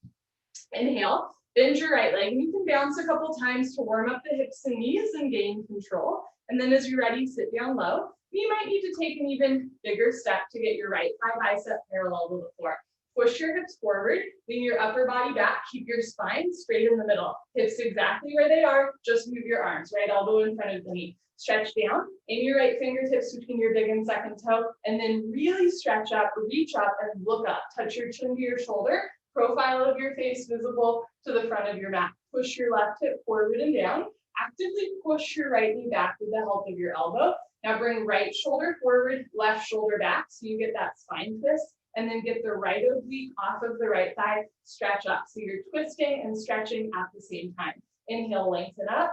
Inhale, bend your right leg, and you can bounce a couple times to warm up the hips and knees and gain control. And then as you're ready, sit down low. You might need to take an even bigger step to get your right thigh bicep parallel to the floor. Push your hips forward, lean your upper body back, keep your spine straight in the middle. Hips exactly where they are, just move your arms, right elbow in front of the knee. Stretch down, aim your right fingertips between your big and second toe, and then really stretch up, reach up, and look up. Touch your chin to your shoulder, profile of your face visible to the front of your mat. Push your left hip forward and down. Actively push your right knee back with the help of your elbow. Now bring right shoulder forward, left shoulder back, so you get that spine twist, and then get the right oblique off of the right thigh, stretch up. So you're twisting and stretching at the same time. Inhale, lengthen up.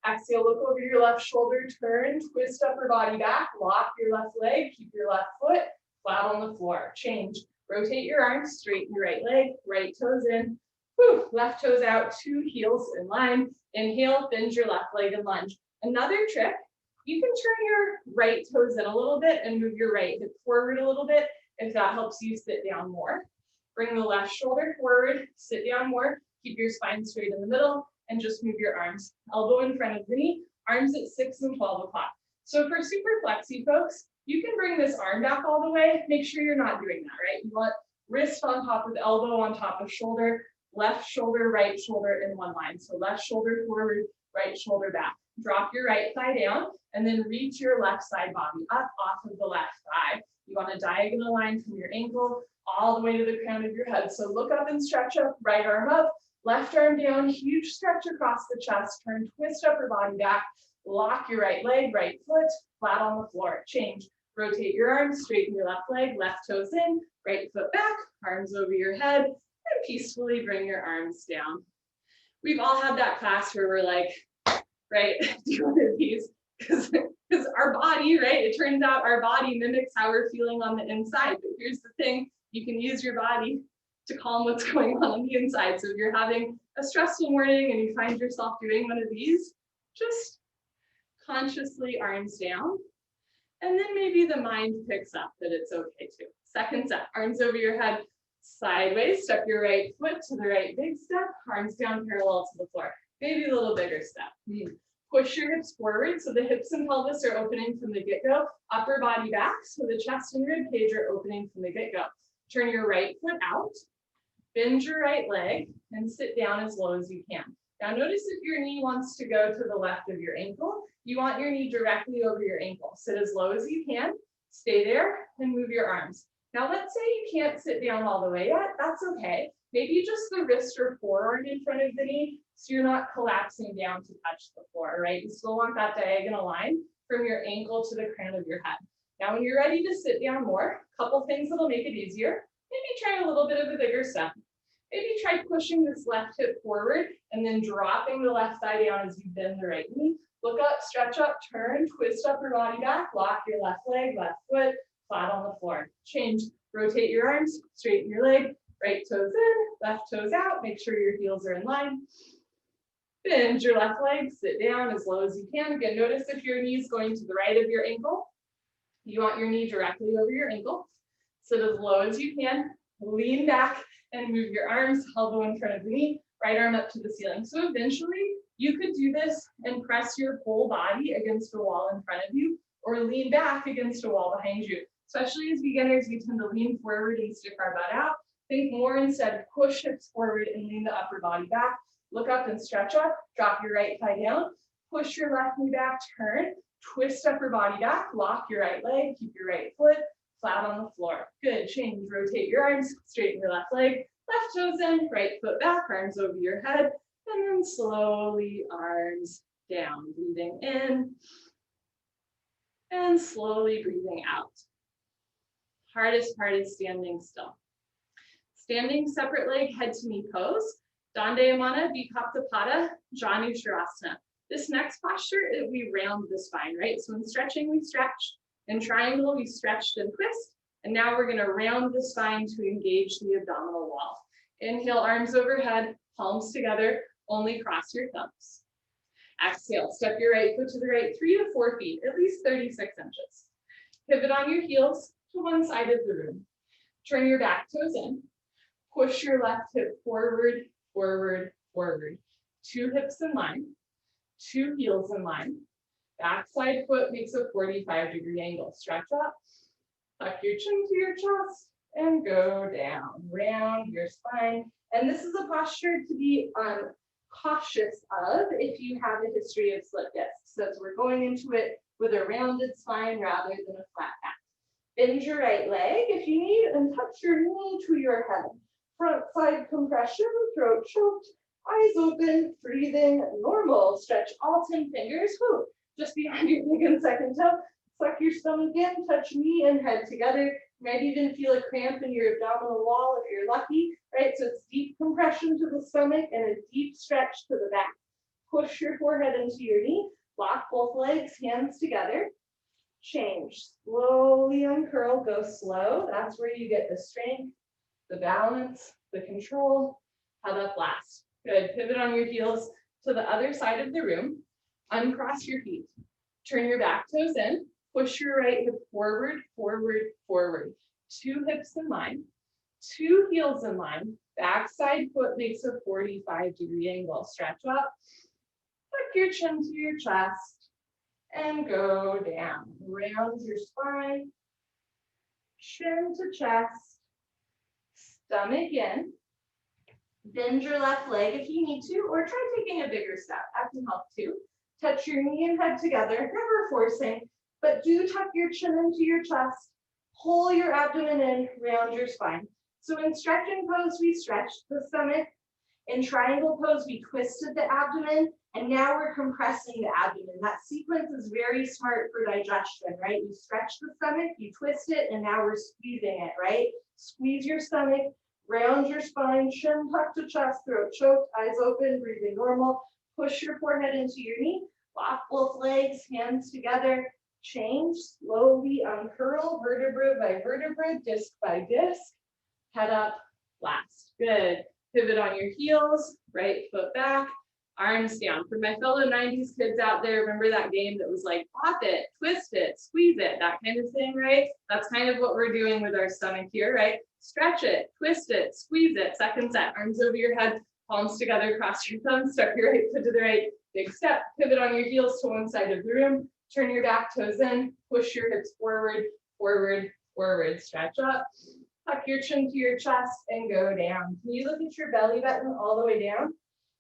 Exhale, look over your left shoulder, turn, twist upper body back, lock your left leg, keep your left foot flat on the floor. Change. Rotate your arms, straighten your right leg, right toes in. Whew, left toes out, 2 heels in line. Inhale, bend your left leg and lunge. Another trick, you can turn your right toes in a little bit and move your right hip forward a little bit if that helps you sit down more. Bring the left shoulder forward, sit down more, keep your spine straight in the middle, and just move your arms. Elbow in front of the knee, arms at 6 and 12 o'clock. So for super flexy folks, you can bring this arm back all the way. Make sure you're not doing that, right? You want wrist on top of elbow on top of shoulder, left shoulder, right shoulder in one line. So left shoulder forward, right shoulder back. Drop your right thigh down and then reach your left side body up off of the left thigh. You want a diagonal line from your ankle all the way to the crown of your head. So look up and stretch up, right arm up, left arm down, huge stretch across the chest, turn, twist upper body back, lock your right leg, right foot, flat on the floor. Change. Rotate your arms, straighten your left leg, left toes in, right foot back, arms over your head, and peacefully bring your arms down. We've all had that class where we're like, right, do one of these, because our body, right, it turns out our body mimics how we're feeling on the inside. But here's the thing, you can use your body to calm what's going on the inside. So if you're having a stressful morning and you find yourself doing one of these, just consciously arms down. And then maybe the mind picks up that it's okay too. Second set, arms over your head, sideways, step your right foot to the right big step, arms down parallel to the floor. Maybe a little bigger step. Push your hips forward so the hips and pelvis are opening from the get-go. Upper body back so the chest and rib cage are opening from the get-go. Turn your right foot out, bend your right leg, and sit down as low as you can. Now notice if your knee wants to go to the left of your ankle, you want your knee directly over your ankle. Sit as low as you can, stay there, and move your arms. Now let's say you can't sit down all the way yet, that's okay. Maybe just the wrist or forearm in front of the knee, so you're not collapsing down to touch the floor, right? You still want that diagonal line from your ankle to the crown of your head. Now, when you're ready to sit down more, a couple things that'll make it easier. Maybe try a little bit of a bigger step. Maybe try pushing this left hip forward and then dropping the left thigh down as you bend the right knee. Look up, stretch up, turn, twist upper body back, lock your left leg, left foot, flat on the floor. Change, rotate your arms, straighten your leg, right toes in, left toes out, make sure your heels are in line. Bend your left leg, sit down as low as you can. Again, notice if your knee is going to the right of your ankle, you want your knee directly over your ankle. Sit as low as you can, lean back and move your arms, elbow in front of the knee, right arm up to the ceiling. So eventually you could do this and press your whole body against a wall in front of you or lean back against a wall behind you. Especially as beginners, we tend to lean forward and stick our butt out. Think more instead, push hips forward and lean the upper body back. Look up and stretch up, drop your right thigh down, push your left knee back, turn, twist upper body back, lock your right leg, keep your right foot flat on the floor. Good, change, rotate your arms, straighten your left leg, left toes in, right foot back, arms over your head, and then slowly arms down, breathing in, and slowly breathing out. Hardest part is standing still. Standing separate leg, head to knee pose. Dandayamana, Vikaptapada, Janu Shavasana. This next posture, we round the spine, right? So in stretching, we stretch. In triangle, we stretched and twist. And now we're gonna round the spine to engage the abdominal wall. Inhale, arms overhead, palms together, only cross your thumbs. Exhale, step your right foot to the right 3 to 4 feet, at least 36 inches. Pivot on your heels to one side of the room. Turn your back toes in. Push your left hip forward, forward, forward. 2 hips in line, 2 heels in line. Backside foot makes a 45-degree angle. Stretch up, tuck your chin to your chest, and go down. Round your spine. And this is a posture to be cautious of if you have a history of slip discs. So we're going into it with a rounded spine rather than a flat back. Bend your right leg if you need and touch your knee to your head. Front side compression, throat choked, eyes open, breathing normal. Stretch all 10 fingers. Whew. Just behind your big and second toe. Suck your stomach in, touch knee and head together. You might even feel a cramp in your abdominal wall if you're lucky, right? So it's deep compression to the stomach and a deep stretch to the back. Push your forehead into your knee. Lock both legs, hands together. Change. Slowly uncurl, go slow. That's where you get the strength, the balance, the control. Head up last. Good. Pivot on your heels to the other side of the room. Uncross your feet. Turn your back toes in. Push your right hip forward, forward, forward. 2 hips in line, 2 heels in line. Backside foot makes a 45-degree angle. Stretch up, tuck your chin to your chest, and go down. Round your spine, chin to chest, stomach in. Bend your left leg if you need to, or try taking a bigger step. That can help too. Touch your knee and head together, never forcing, but do tuck your chin into your chest, pull your abdomen in, round your spine. So in stretching pose, we stretched the stomach. In triangle pose, we twisted the abdomen, and now we're compressing the abdomen. That sequence is very smart for digestion, right? You stretch the stomach, you twist it, and now we're squeezing it, right? Squeeze your stomach, round your spine, chin tucked to chest, throat choked, eyes open, breathing normal. Push your forehead into your knee, lock both legs, hands together, change, slowly uncurl, vertebra by vertebra, disc by disc, head up, last. Good. Pivot on your heels, right foot back, arms down. For my fellow 90s kids out there, remember that game that was like, pop it, twist it, squeeze it, that kind of thing, right? That's kind of what we're doing with our stomach here, right? Stretch it, twist it, squeeze it. Second set, arms over your head, palms together, cross your thumbs, step your right foot to the right, Big step, pivot on your heels to one side of the room, turn your back toes in, push your hips forward, forward, forward, stretch up, tuck your chin to your chest and go down. Can you look at your belly button all the way down?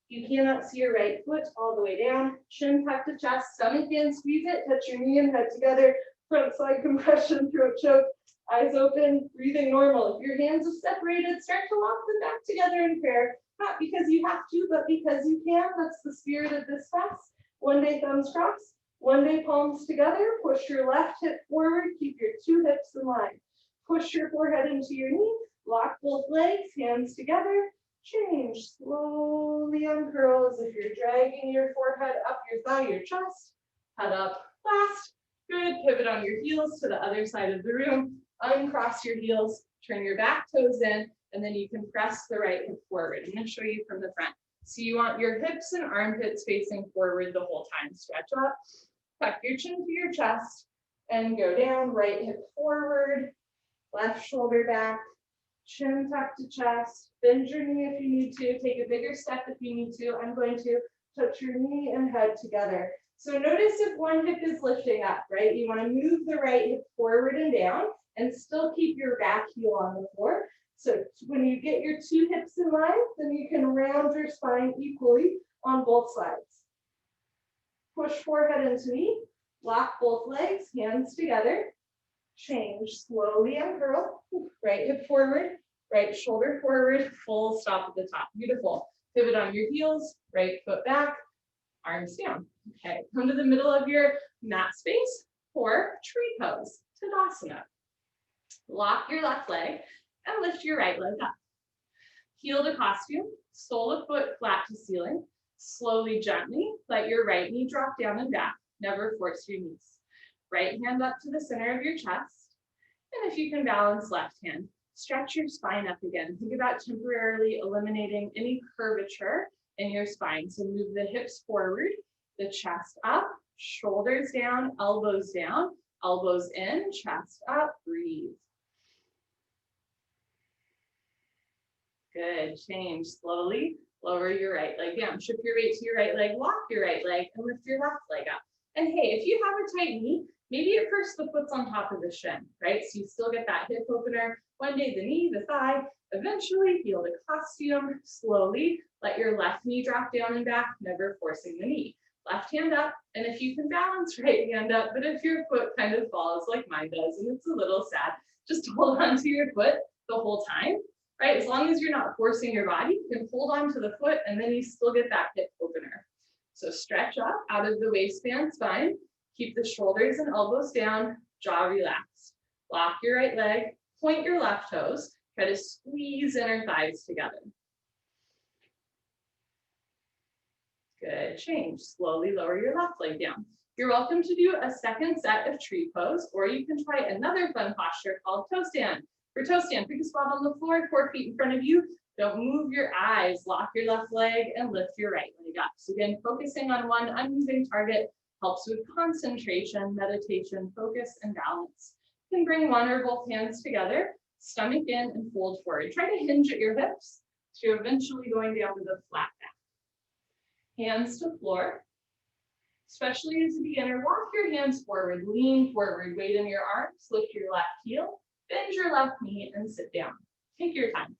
You cannot see your right foot all the way down, chin tuck to chest, stomach in, squeeze it, touch your knee and head together, front side compression, throat choke, eyes open, breathing normal. If your hands are separated, start to walk them back together in prayer. Not because you have to, but because you can. That's the spirit of this fast. One day thumbs crossed, one day palms together. Push your left hip forward, keep your two hips in line. Push your forehead into your knee, lock both legs, hands together. Change, slowly uncurl as if you're dragging your forehead up your thigh, your chest. Head up, last. Good, pivot on your heels to the other side of the room. Uncross your heels, turn your back toes in, and then you can press the right hip forward. I'm going to show you from the front. So you want your hips and armpits facing forward the whole time. Stretch up, tuck your chin to your chest, and go down. Right hip forward, left shoulder back, chin tuck to chest. Bend your knee if you need to. Take a bigger step if you need to. I'm going to touch your knee and head together. So notice if one hip is lifting up, right? You want to move the right hip forward and down and still keep your back heel on the floor. So when you get your two hips in line, then you can round your spine equally on both sides. Push forehead into knee, lock both legs, hands together. Change, slowly uncurl, right hip forward, right shoulder forward, full stop at the top. Beautiful. Pivot on your heels, right foot back, arms down. Okay, come to the middle of your mat space for tree pose, Tadasana. Lock your left leg and lift your right leg up. Heel to costume, sole of foot flat to ceiling. Slowly, gently, let your right knee drop down and back. Never force your knees. Right hand up to the center of your chest. And if you can balance left hand, stretch your spine up again. Think about temporarily eliminating any curvature in your spine. So move the hips forward, the chest up, shoulders down, elbows in, chest up, breathe. Good, change slowly, lower your right leg down, shift your weight to your right leg, lock your right leg, and lift your left leg up. And hey, if you have a tight knee, maybe at first the foot's on top of the shin, right? So you still get that hip opener, one day the knee, the thigh, eventually heel to costume, slowly, let your left knee drop down and back, never forcing the knee. Left hand up, and if you can balance, right hand up, but if your foot kind of falls like mine does, and it's a little sad, just hold on to your foot the whole time. Right, as long as you're not forcing your body, you can hold on to the foot and then you still get that hip opener. So stretch up out of the waistband spine, keep the shoulders and elbows down, jaw relaxed. Lock your right leg, point your left toes, try to squeeze inner thighs together. Good, change, slowly lower your left leg down. You're welcome to do a second set of tree pose, or you can try another fun posture called toe stand. For toe stand, pick a spot on the floor, 4 feet in front of you. Don't move your eyes, lock your left leg and lift your right leg up. So again, focusing on one unmoving target helps with concentration, meditation, focus, and balance. You can bring one or both hands together, stomach in and fold forward. Try to hinge at your hips, so you're eventually going down to the flat back. Hands to floor. Especially as a beginner, walk your hands forward, lean forward, weight in your arms, lift your left heel, bend your left knee and sit down. Take your time.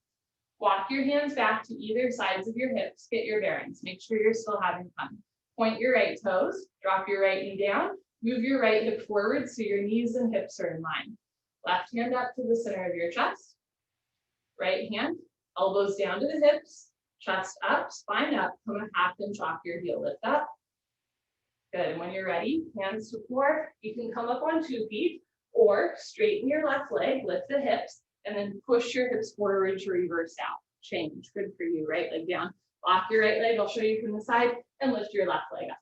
Walk your hands back to either sides of your hips, get your bearings. Make sure you're still having fun. Point your right toes, drop your right knee down, move your right hip forward so your knees and hips are in line. Left hand up to the center of your chest. Right hand, elbows down to the hips, chest up, spine up, come a half inch off your heel, lift up. Good, when you're ready, hands to floor. You can come up on 2 feet or straighten your left leg, lift the hips, and then push your hips forward to reverse out. Change, good for you, right leg down. Lock your right leg, I'll show you from the side, and lift your left leg up.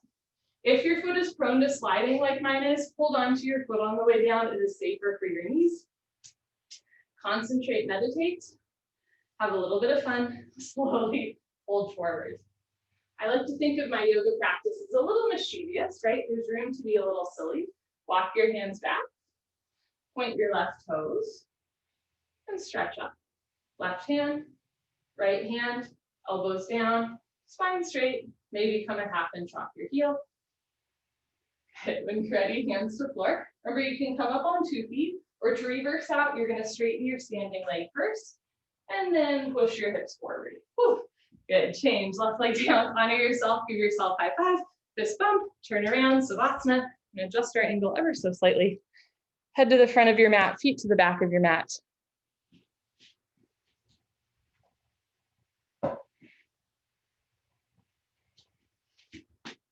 If your foot is prone to sliding like mine is, hold on to your foot on the way down. It is safer for your knees. Concentrate, meditate, have a little bit of fun, slowly fold forward. I like to think of my yoga practice as a little mischievous, right? There's room to be a little silly. Walk your hands back, point your left toes, and stretch up. Left hand, right hand, elbows down, spine straight, Maybe come a half inch off your heel. Good. When you're ready, hands to floor. Remember, you can come up on 2 feet, or to reverse out, you're going to straighten your standing leg first, and then push your hips forward. Whew. Good. Change. Left leg down. Honor yourself. Give yourself high five. Fist bump. Turn around. Savasana. And adjust our angle ever so slightly. Head to the front of your mat. Feet to the back of your mat.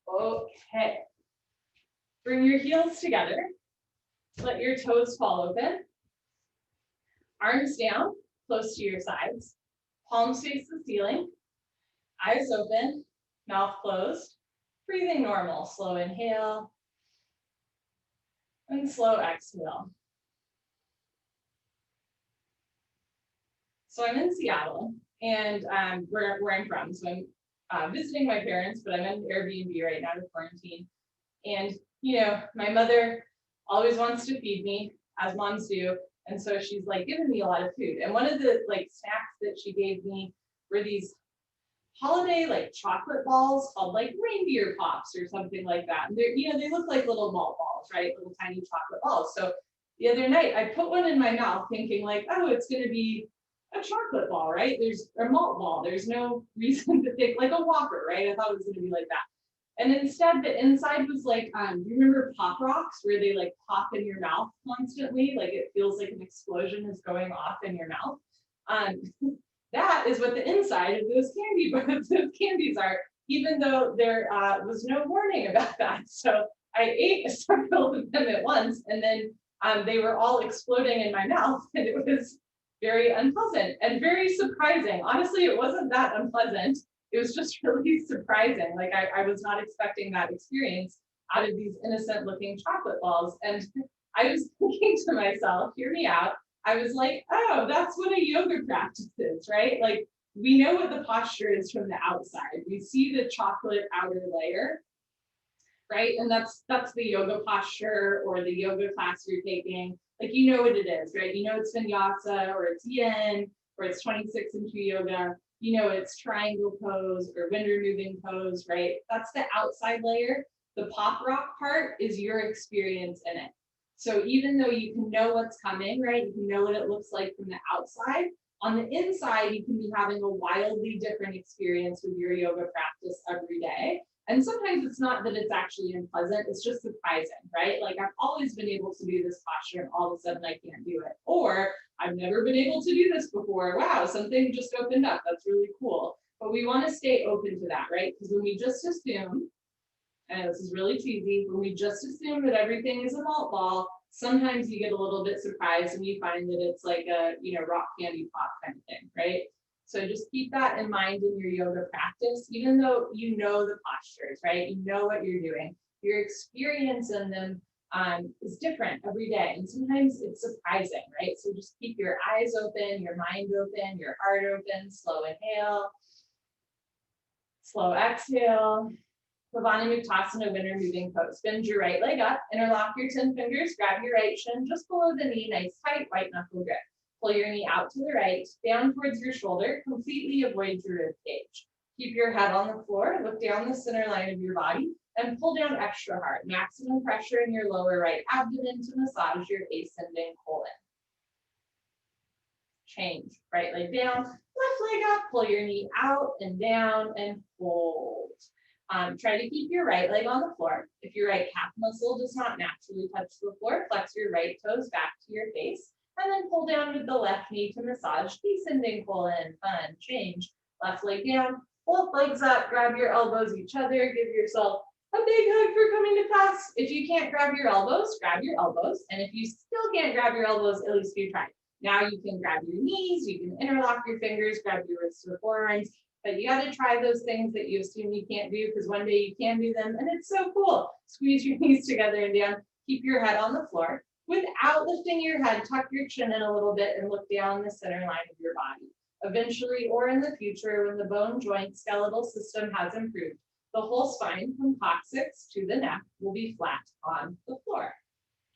Okay. Bring your heels together. Let your toes fall open. Arms down, close to your sides. Palms face the ceiling. Eyes open, mouth closed. Breathing normal. Slow inhale and slow exhale. So I'm in Seattle, and where I'm from. So I'm visiting my parents, but I'm in Airbnb right now to quarantine. And you know, my mother always wants to feed me, as moms do. And so she's like giving me a lot of food. And one of the like snacks that she gave me were these holiday like chocolate balls called like reindeer pops or something like that. And they're, you know, they look like little malt balls, right? Little tiny chocolate balls. So the other night I put one in my mouth thinking like, oh, it's going to be a chocolate ball, right? There's a malt ball. There's no reason to think like a Whopper, right? I thought it was going to be like that. And instead, the inside was like, you remember Pop Rocks, where they like pop in your mouth constantly? Like it feels like an explosion is going off in your mouth. That is what the inside of those candies are, even though there was no warning about that. So I ate several of them at once, and then they were all exploding in my mouth, and it was very unpleasant and very surprising. Honestly, it wasn't that unpleasant. It was just really surprising. Like I was not expecting that experience out of these innocent looking chocolate balls. And I was thinking to myself, hear me out. I was like, oh, that's what a yoga practice is, right? Like we know what the posture is from the outside. We see the chocolate outer layer, right? And that's the yoga posture or the yoga class you're taking. Like you know what it is, right? You know it's vinyasa or it's yin or it's 26 and 2 yoga. You know it's triangle pose or wind removing pose, right? That's the outside layer. The pop rock part is your experience in it. So even though you can know what's coming, right? You can know what it looks like from the outside. On the inside, you can be having a wildly different experience with your yoga practice every day. And sometimes it's not that it's actually unpleasant, it's just surprising, right? Like I've always been able to do this posture and all of a sudden I can't do it. Or I've never been able to do this before. Wow, something just opened up. That's really cool. But we want to stay open to that, right? Because when we just assume, and this is really cheesy, when we just assume that everything is a malt ball, sometimes you get a little bit surprised and you find that it's like a, you know, rock candy pop kind of thing, right? So just keep that in mind in your yoga practice, even though you know the postures, right? You know what you're doing. Your experience in them is different every day. And sometimes it's surprising, right? So just keep your eyes open, your mind open, your heart open, slow inhale, slow exhale. Pavani Muktasana, wind removing pose. Bend your right leg up, interlock your 10 fingers, grab your right shin just below the knee, nice tight white knuckle grip. Pull your knee out to the right, down towards your shoulder, completely avoid your rib cage. Keep your head on the floor, look down the center line of your body, and pull down extra hard. Maximum pressure in your lower right abdomen to massage your ascending colon. Change. Right leg down, left leg up, pull your knee out and down and hold. Try to keep your right leg on the floor. If your right calf muscle does not naturally touch the floor, flex your right toes back to your face, and then pull down with the left knee to massage descending colon. Fun. Change. Left leg down, both legs up, grab your elbows each other, give yourself a big hug for coming to class. If you can't grab your elbows, and if you still can't grab your elbows, at least you tried. Now you can grab your knees, you can interlock your fingers, grab your wrists or forearms, but you got to try those things that you assume you can't do because one day you can do them and it's so cool. Squeeze your knees together and down, keep your head on the floor. Without lifting your head, tuck your chin in a little bit and look down the center line of your body. Eventually, or in the future, when the bone joint skeletal system has improved, the whole spine from coccyx to the neck will be flat on the floor.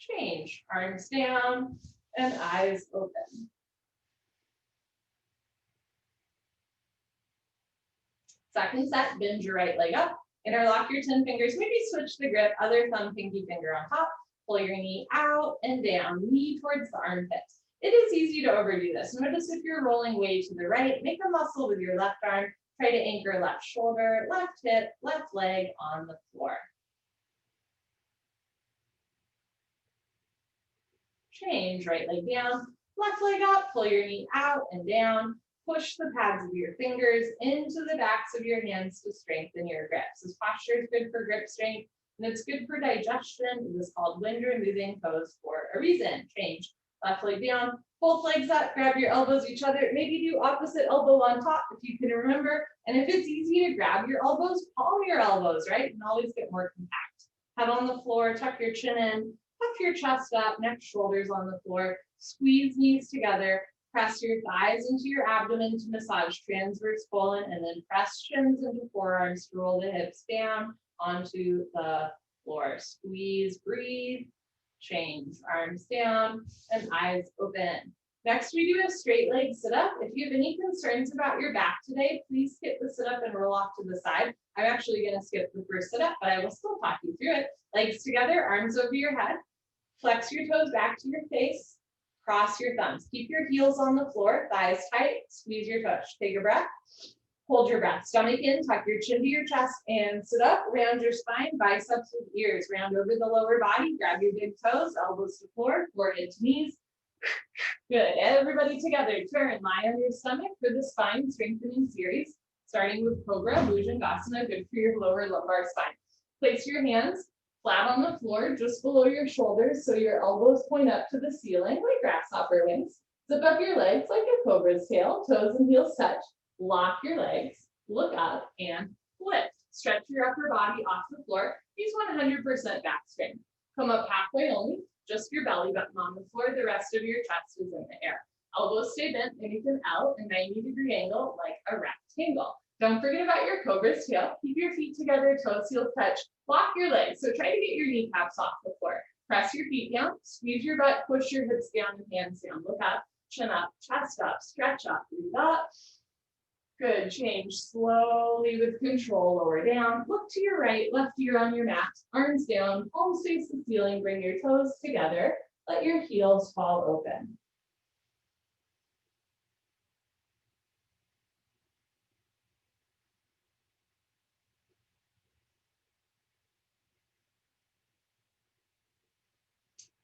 Change. Arms down and eyes open. Second set, bend your right leg up, interlock your 10 fingers, maybe switch the grip, other thumb, pinky finger on top, pull your knee out and down, knee towards the armpit. It is easy to overdo this. Notice if you're rolling way to the right, make a muscle with your left arm, try to anchor left shoulder, left hip, left leg on the floor. Change, right leg down, left leg up, pull your knee out and down, push the pads of your fingers into the backs of your hands to strengthen your grips. This posture is good for grip strength and it's good for digestion. It is called wind removing pose for a reason. Change, left leg down, both legs up, grab your elbows each other, maybe do opposite elbow on top if you can remember. And if it's easy to grab your elbows, palm your elbows, right? You can always get more compact. Head on the floor, tuck your chin in, puff your chest up, neck, shoulders on the floor, squeeze knees together, press your thighs into your abdomen to massage transverse colon, and then press shins into forearms to roll the hips down onto the floor. Squeeze, breathe, change, arms down and eyes open. Next, we do a straight leg sit-up. If you have any concerns about your back today, please skip the sit-up and roll off to the side. I'm actually going to skip the first sit-up, but I will still talk you through it. Legs together, arms over your head. Flex your toes back to your face. Cross your thumbs. Keep your heels on the floor, thighs tight, squeeze your tush. Take a breath. Hold your breath. Stomach in, tuck your chin to your chest and sit up. Round your spine, biceps with ears. Round over the lower body. Grab your big toes, elbows to floor, forehead to knees. Good. Everybody together. Turn, lie on your stomach for the spine strengthening series, starting with Cobra, Bhujangasana, good for your lower lumbar spine. Place your hands flat on the floor, just below your shoulders, so your elbows point up to the ceiling like grasshopper wings. Zip up your legs like a cobra's tail, toes and heels touch. Lock your legs, look up, and lift. Stretch your upper body off the floor. Use 100% back strength. Come up halfway only, just your belly button on the floor. The rest of your chest is in the air. Elbows stay bent, maybe an L, a 90-degree angle like a rectangle. Don't forget about your cobra's tail. Keep your feet together, toes, heels touch. Lock your legs. So try to get your kneecaps off the floor. Press your feet down, squeeze your butt, push your hips down and hands down. Look up, chin up, chest up, stretch up, breathe up. Good, change slowly with control, lower down. Look to your right, left ear on your mat, arms down, palms face the ceiling, bring your toes together. Let your heels fall open.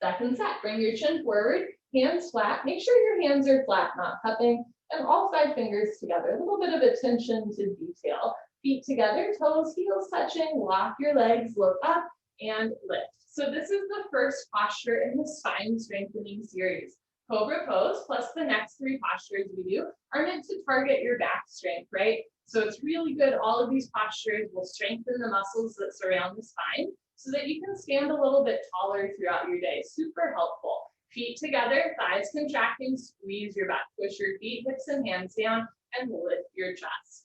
Second set, bring your chin forward, hands flat. Make sure your hands are flat, not cupping, and all 5 fingers together. A little bit of attention to detail. Feet together, toes, heels touching. Lock your legs, look up, and lift. So this is the first posture in the spine strengthening series. Cobra pose plus the next 3 postures we do are meant to target your back strength, right? So it's really good. All of these postures will strengthen the muscles that surround the spine so that you can stand a little bit taller throughout your day. Super helpful. Feet together, thighs contracting, squeeze your back. Push your feet, hips and hands down, and lift your chest.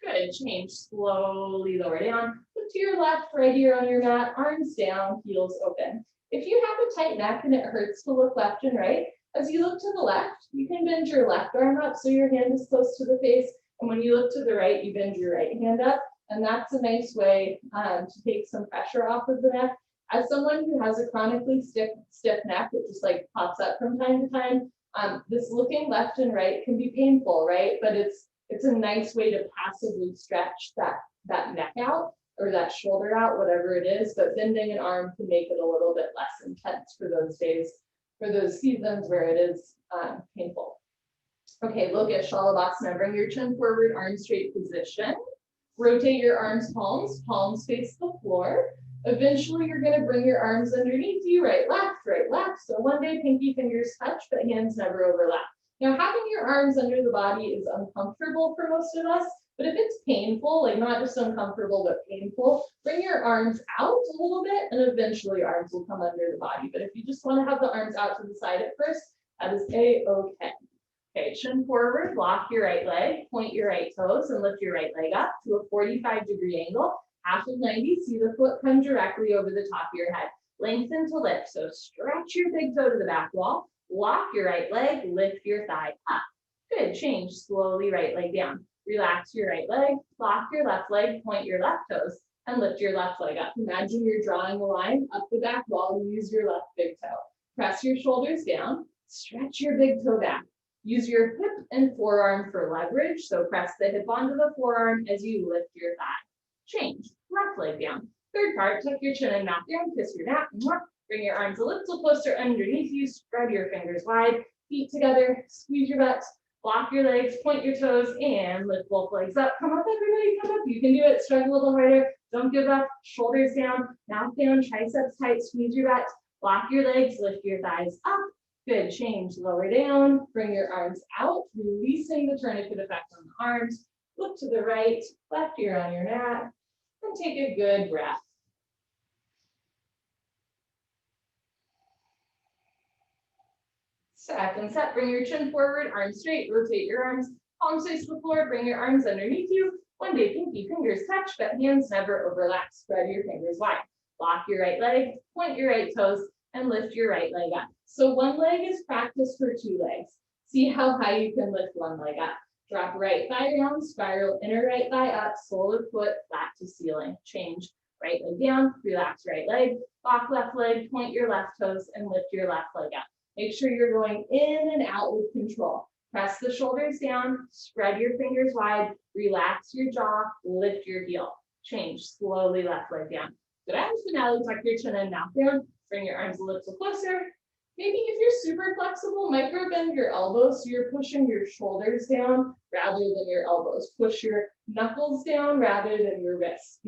Good, change slowly, lower down. Look to your left, right ear on your mat, arms down, heels open. If you have a tight neck and it hurts to look left and right, as you look to the left, you can bend your left arm up so your hand is close to the face. And when you look to the right, you bend your right hand up. And that's a nice way to take some pressure off of the neck. As someone who has a chronically stiff neck that just like pops up from time to time, this looking left and right can be painful, right? But it's a nice way to passively stretch that neck out or that shoulder out, whatever it is. But bending an arm can make it a little bit less intense for those days, for those seasons where it is painful. Okay, look at Shalabhasana. Bring your chin forward, arms straight position. Rotate your arms, palms face the floor. Eventually, you're going to bring your arms underneath you, right, left. So one day, pinky fingers touch, but hands never overlap. Now, having your arms under the body is uncomfortable for most of us, but if it's painful, like not just uncomfortable, but painful, bring your arms out a little bit, and eventually arms will come under the body. But if you just want to have the arms out to the side at first, that is A-okay. Okay, chin forward, lock your right leg, point your right toes, and lift your right leg up to a 45-degree angle. Half of 90, see the foot come directly over the top of your head. Lengthen to lift, so stretch your big toe to the back wall, lock your right leg, lift your thigh up. Good, change slowly, right leg down. Relax your right leg, lock your left leg, point your left toes, and lift your left leg up. Imagine you're drawing a line up the back wall. Use your left big toe. Press your shoulders down, stretch your big toe back. Use your hip and forearm for leverage. So press the hip onto the forearm as you lift your thigh. Change, left leg down. Third part, tuck your chin and mouth down, kiss your neck. Bring your arms a little closer underneath you, spread your fingers wide, feet together, squeeze your butt, block your legs, point your toes, and lift both legs up. Come up, everybody, come up. You can do it, struggle a little harder. Don't give up, shoulders down, mouth down, triceps tight, squeeze your butt, block your legs, lift your thighs up. Good, change, lower down, bring your arms out, releasing the tourniquet effect on the arms. Look to the right, left ear on your mat, and take a good breath. Second set, bring your chin forward, arms straight, rotate your arms, palms face to the floor, bring your arms underneath you. One day, pinky fingers touch, but hands never overlap. Spread your fingers wide. Lock your right leg, point your right toes, and lift your right leg up. So one leg is practice for two legs. See how high you can lift one leg up. Drop right thigh down, spiral inner right thigh up, sole of foot flat to ceiling. Change, right leg down, relax right leg, lock left leg, point your left toes, and lift your left leg up. Make sure you're going in and out with control. Press the shoulders down, spread your fingers wide, relax your jaw, lift your heel. Change, slowly left leg down. Good as finale, tuck your chin and mouth down, bring your arms a little closer. Maybe if you're super flexible, micro bend your elbows so you're pushing your shoulders down rather than your elbows. Push your knuckles down rather than your wrists.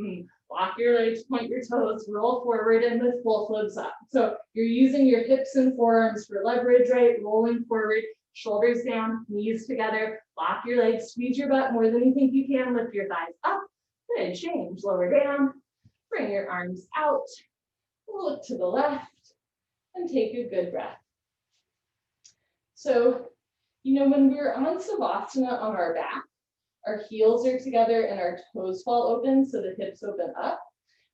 Lock your legs, point your toes, roll forward, and lift both legs up. So you're using your hips and forearms for leverage, right? Rolling forward, shoulders down, knees together, lock your legs, squeeze your butt more than you think you can, lift your thighs up. Good, change, lower down, bring your arms out, look to the left, and take a good breath. So, when we're on Savasana on our back, our heels are together and our toes fall open, so the hips open up.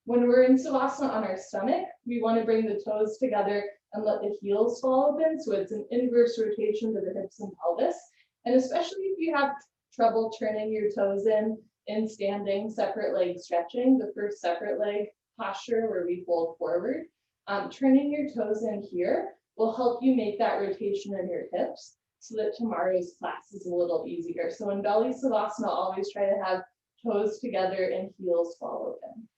When we're in Savasana on our stomach, we want to bring the toes together and let the heels fall open, so it's an inverse rotation to the hips and pelvis. And especially if you have trouble turning your toes in standing, separate leg stretching, the first separate leg posture where we fold forward, turning your toes in here will help you make that rotation in your hips so that tomorrow's class is a little easier. So in Belly Savasana, always try to have toes together and heels fall open.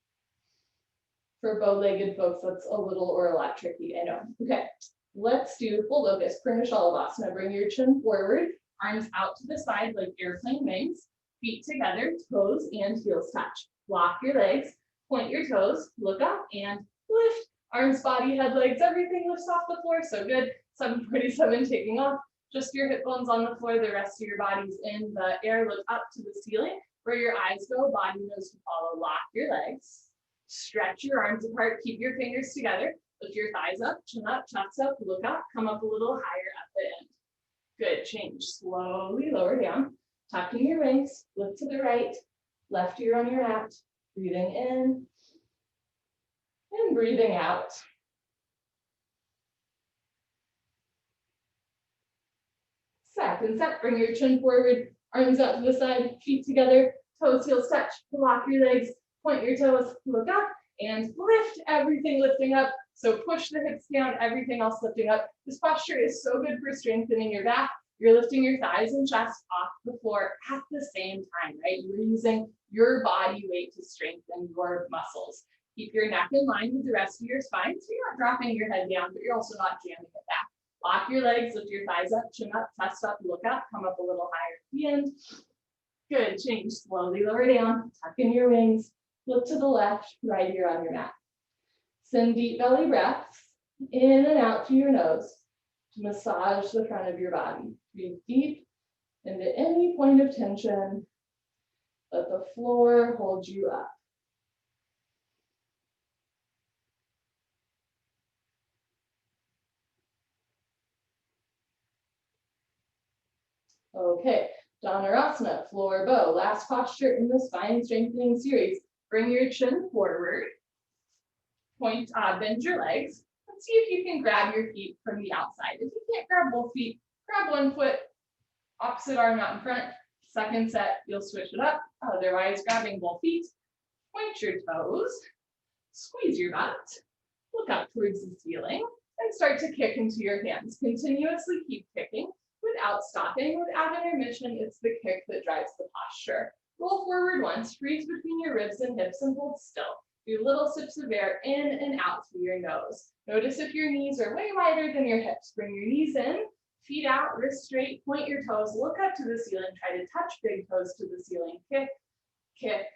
For bow-legged folks, that's a lot tricky, I know. Okay, let's do full locust, Purna Shalabhasana. Bring your chin forward, arms out to the side like airplane wings, feet together, toes and heels touch. Lock your legs, point your toes, look up and lift. Arms, body, head, legs, everything lifts off the floor. So good. 747 taking off. Just your hip bones on the floor. The rest of your body's in the air. Look up to the ceiling. Where your eyes go, body knows to follow. Lock your legs. Stretch your arms apart. Keep your fingers together. Lift your thighs up, chin up, chest up. Look up. Come up a little higher at the end. Good. Change. Slowly lower down. Tucking your wings. Look to the right. Left ear on your mat. Breathing in. And breathing out. Second set, bring your chin forward, arms out to the side, feet together, toes, heels touch, lock your legs, point your toes, look up, and lift, everything lifting up. So push the hips down, everything else lifting up. This posture is so good for strengthening your back. You're lifting your thighs and chest off the floor at the same time, right? You're using your body weight to strengthen your muscles. Keep your neck in line with the rest of your spine, so you're not dropping your head down, but you're also not jamming it back. Lock your legs, lift your thighs up, chin up, chest up, look up, come up a little higher at the end. Good, change, slowly lower down, tuck in your wings, look to the left, right ear on your mat. Send deep belly breaths in and out through your nose to massage the front of your body. Breathe deep into any point of tension. Let the floor hold you up. Okay, Dhanurasana, floor bow, last posture in the spine strengthening series. Bring your chin forward, bend your legs. Let's see if you can grab your feet from the outside. If you can't grab both feet, grab one foot, opposite arm out in front. Second set, you'll switch it up, otherwise grabbing both feet, point your toes, squeeze your butt, look up towards the ceiling, and start to kick into your hands. Continuously keep kicking without stopping, without intermission. It's the kick that drives the posture. Roll forward once, freeze between your ribs and hips and hold still. Do little sips of air in and out through your nose. Notice if your knees are way wider than your hips. Bring your knees in, feet out, wrists straight, point your toes, look up to the ceiling, try to touch big toes to the ceiling. Kick, kick,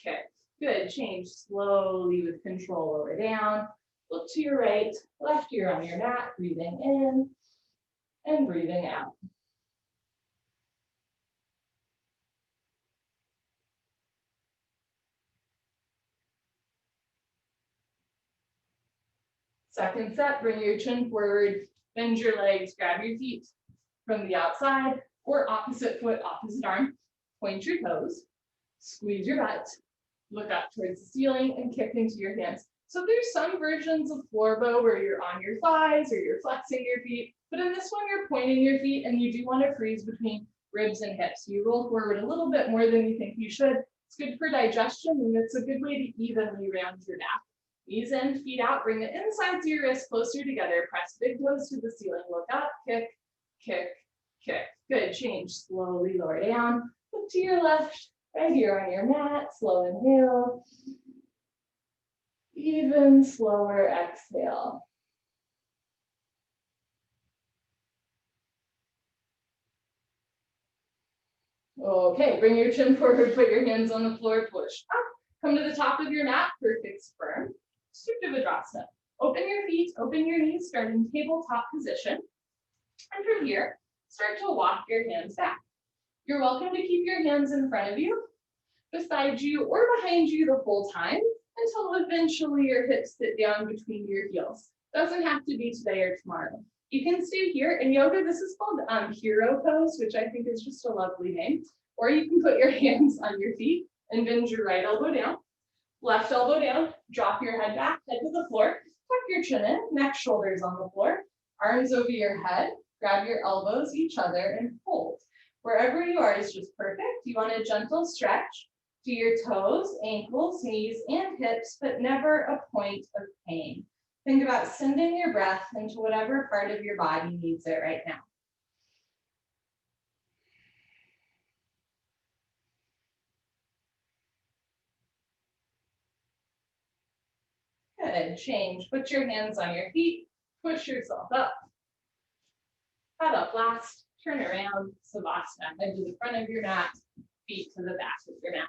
kick. Good, change slowly with control, lower down. Look to your right, left ear on your mat, breathing in and breathing out. Second set, bring your chin forward, bend your legs, grab your feet from the outside or opposite foot, opposite arm. Point your toes, squeeze your butt, look up towards the ceiling and kick into your hands. So there's some versions of floor bow where you're on your thighs or you're flexing your feet, but in this one you're pointing your feet and you do want to freeze between ribs and hips. You roll forward a little bit more than you think you should. It's good for digestion and it's a good way to evenly round your back. Knees in, feet out, bring the insides of your wrists closer together, press big toes to the ceiling, look up, kick, kick, kick. Good, change, slowly lower down, look to your left, right here on your mat, slow inhale. Even slower exhale. Okay, bring your chin forward, put your hands on the floor, push up. Come to the top of your mat, perfect firm. Supta Vajrasana. Open your feet, open your knees, start in tabletop position. And from here, start to walk your hands back. You're welcome to keep your hands in front of you, beside you, or behind you the whole time, until eventually your hips sit down between your heels. Doesn't have to be today or tomorrow. You can stay here. In yoga, this is called hero pose, which I think is just a lovely name. Or you can put your hands on your feet and bend your right elbow down, left elbow down, drop your head back, head to the floor, tuck your chin in, neck, shoulders on the floor, arms over your head, grab your elbows each other and hold. Wherever you are is just perfect. You want a gentle stretch to your toes, ankles, knees, and hips, but never a point of pain. Think about sending your breath into whatever part of your body needs it right now. Good, change. Put your hands on your feet, push yourself up. Head up last, turn around, Savasana. Head to the front of your mat, feet to the back of your mat.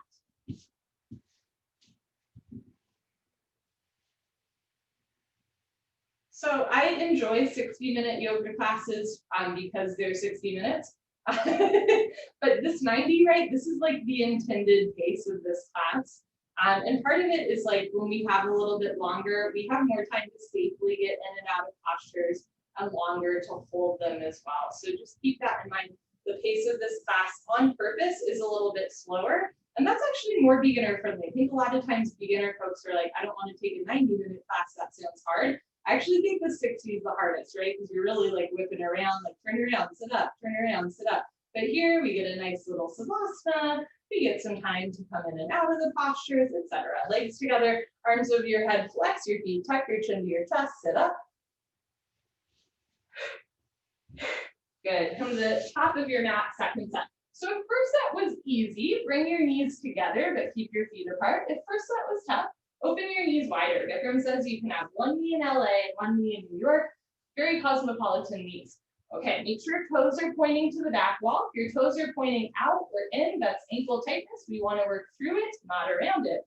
So I enjoy 60-minute yoga classes because they're 60 minutes. But this 90, right, this is like the intended pace of this class. And part of it is like when we have a little bit longer, we have more time to safely get in and out of postures and longer to hold them as well. So just keep that in mind. The pace of this class on purpose is a little bit slower. And that's actually more beginner friendly. I think a lot of times beginner folks are like, I don't want to take a 90-minute class, that sounds hard. I actually think the 60 is the hardest, right? Because you're really like whipping around, like turn around, sit up, turn around, sit up. But here we get a nice little Savasana. We get some time to come in and out of the postures, etc. Legs together, arms over your head, flex your feet, tuck your chin to your chest, sit up. Good, come to the top of your mat, second set. So if first set was easy, bring your knees together, but keep your feet apart. If first set was tough, open your knees wider. Bikram says you can have one knee in LA, one knee in New York, very cosmopolitan knees. Okay, make sure toes are pointing to the back wall. If your toes are pointing out or in, that's ankle tightness. We want to work through it, not around it.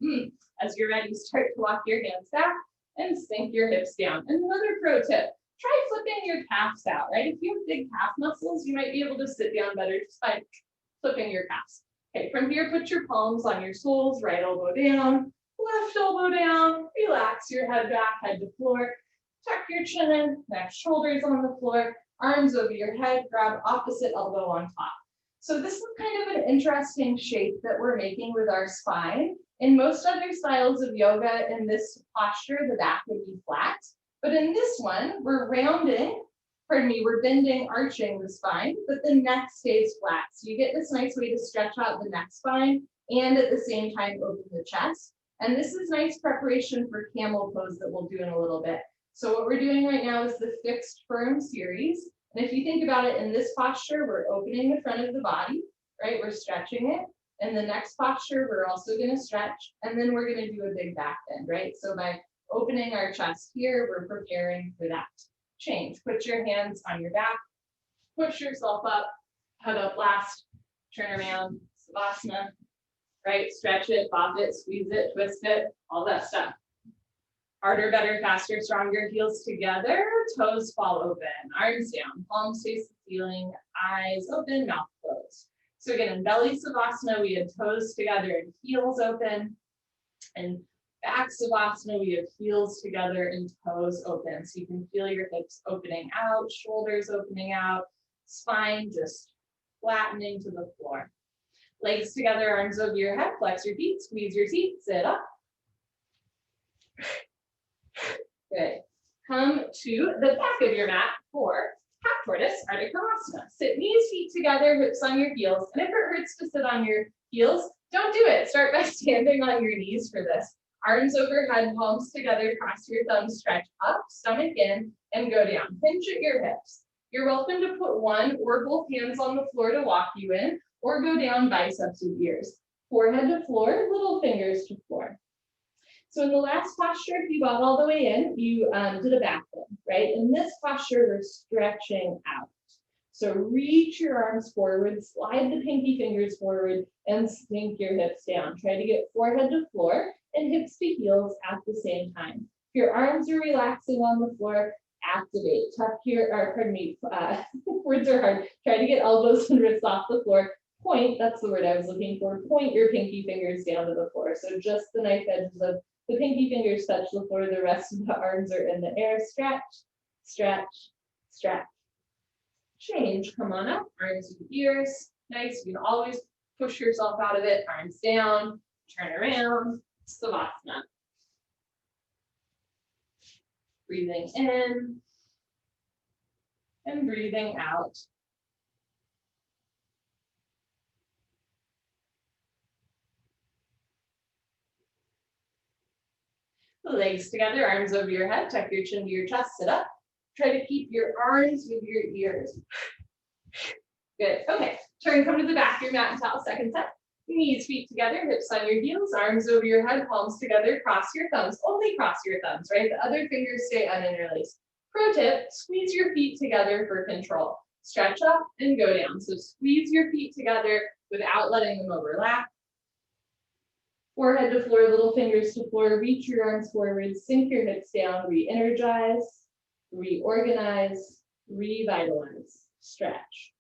As you're ready, start to walk your hands back and sink your hips down. And another pro tip, try flipping your calves out, right? If you have big calf muscles, you might be able to sit down better just by flipping your calves. Okay, from here, put your palms on your soles, right elbow down, left elbow down, relax your head back, head to floor, tuck your chin in, neck, shoulders on the floor, arms over your head, grab opposite elbow on top. So this is kind of an interesting shape that we're making with our spine. In most other styles of yoga, in this posture, the back would be flat. But in this one, we're rounding pardon me, we're bending, arching the spine, but the neck stays flat. So you get this nice way to stretch out the neck spine and at the same time open the chest. And this is nice preparation for camel pose that we'll do in a little bit. So what we're doing right now is the fixed firm series. And if you think about it in this posture, we're opening the front of the body, right? We're stretching it. And the next posture, we're also going to stretch. And then we're going to do a big back bend, right? So by opening our chest here, we're preparing for that change. Put your hands on your back, push yourself up, head up last, turn around, Savasana, right? Stretch it, bop it, squeeze it, twist it, all that stuff. Harder, better, faster, stronger, heels together, toes fall open, arms down, palms face the ceiling, eyes open, mouth closed. So again, in belly Savasana, we had toes together and heels open. And back Savasana, we have heels together and toes open. So you can feel your hips opening out, shoulders opening out, spine just flattening to the floor. Legs together, arms over your head, flex your feet, squeeze your seat, sit up. Good. Come to the back of your mat for half tortoise, Ardha Karmasana. Sit knees, feet together, hips on your heels. And if it hurts to sit on your heels, don't do it. Start by standing on your knees for this. Arms overhead, palms together, cross your thumbs, stretch up, stomach in, and go down. Hinge at your hips. You're welcome to put one or both hands on the floor to walk you in, or go down biceps with ears. Forehead to floor, little fingers to floor. So in the last posture, if you got all the way in, you did a back bend, right? In this posture, we're stretching out. So reach your arms forward, slide the pinky fingers forward, and sink your hips down. Try to get forehead to floor and hips to heels at the same time. If your arms are relaxing on the floor, activate. Tuck your, or pardon me, words are hard. Try to get elbows and wrists off the floor. Point, that's the word I was looking for. Point your pinky fingers down to the floor. So just the knife edges of the pinky fingers touch the floor, the rest of the arms are in the air. Stretch, stretch, stretch. Change, come on up, arms with ears. Nice, you can always push yourself out of it. Arms down, turn around, Savasana. Breathing in and breathing out. The legs together, arms over your head, tuck your chin to your chest, sit up. Try to keep your arms with your ears. Good, okay. Turn, come to the back of your mat and towel, second set. Knees, feet together, hips on your heels, arms over your head, palms together, cross your thumbs. Only cross your thumbs, right? The other fingers stay uninterlaced. Pro tip, squeeze your feet together for control. Stretch up and go down. So squeeze your feet together without letting them overlap. Forehead to floor, little fingers to floor, reach your arms forward, sink your hips down, re-energize, reorganize, revitalize, stretch.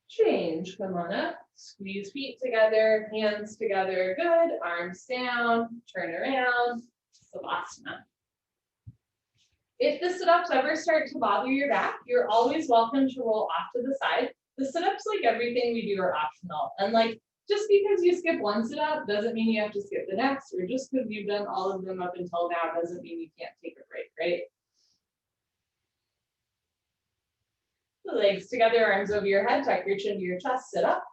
Change, come on up, squeeze feet together, hands together, good, arms down, turn around, Savasana. If the sit-ups ever start to bother your back, you're always welcome to roll off to the side. The sit-ups, like everything we do, are optional. And like, just because you skip one sit-up doesn't mean you have to skip the next, or just because you've done all of them up until now doesn't mean you can't take a break, right? The legs together, arms over your head, tuck your chin to your chest, sit up.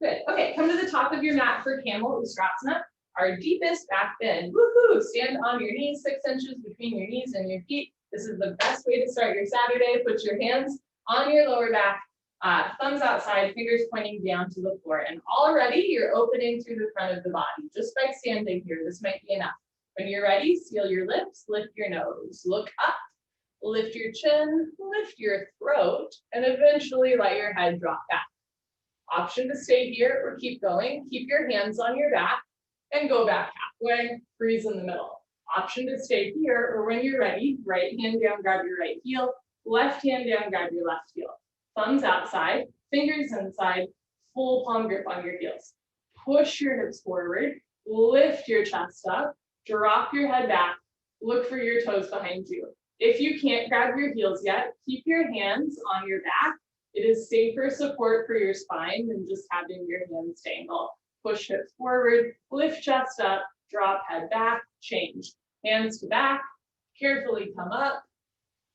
Good, okay, come to the top of your mat for Camel Ustrasana, our deepest back bend. Woohoo, stand on your knees, 6 inches between your knees and your feet. This is the best way to start your Saturday. Put your hands on your lower back, thumbs outside, fingers pointing down to the floor. And already you're opening through the front of the body just by standing here. This might be enough. When you're ready, seal your lips, lift your nose, look up. Lift your chin, lift your throat, and eventually let your head drop back. Option to stay here or keep going. Keep your hands on your back and go back halfway, freeze in the middle. Option to stay here, or when you're ready, right hand down, grab your right heel, left hand down, grab your left heel. Thumbs outside, fingers inside, full palm grip on your heels. Push your hips forward, lift chest up, drop your head back, look for your toes behind you. If you can't grab your heels yet, keep your hands on your back. It is safer support for your spine than just having your hands dangle. Push hips forward, lift chest up, drop head back, change. Hands to back, carefully come up,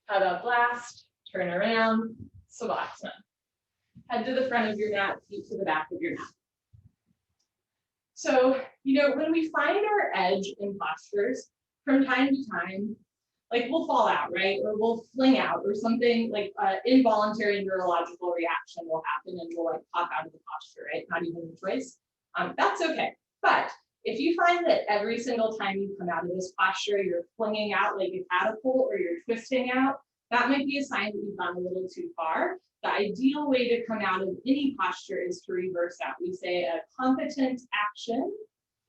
head up last, turn around, Savasana. Head to the front of your mat, feet to the back of your mat. So, when we find our edge in postures, from time to time, like we'll fall out, right? Or we'll fling out, or something like involuntary neurological reaction will happen and we'll like pop out of the posture, right? Not even a choice. That's okay. But if you find that every single time you come out of this posture, you're flinging out like a catapult or you're twisting out, that might be a sign that you've gone a little too far. The ideal way to come out of any posture is to reverse out. We say a competent action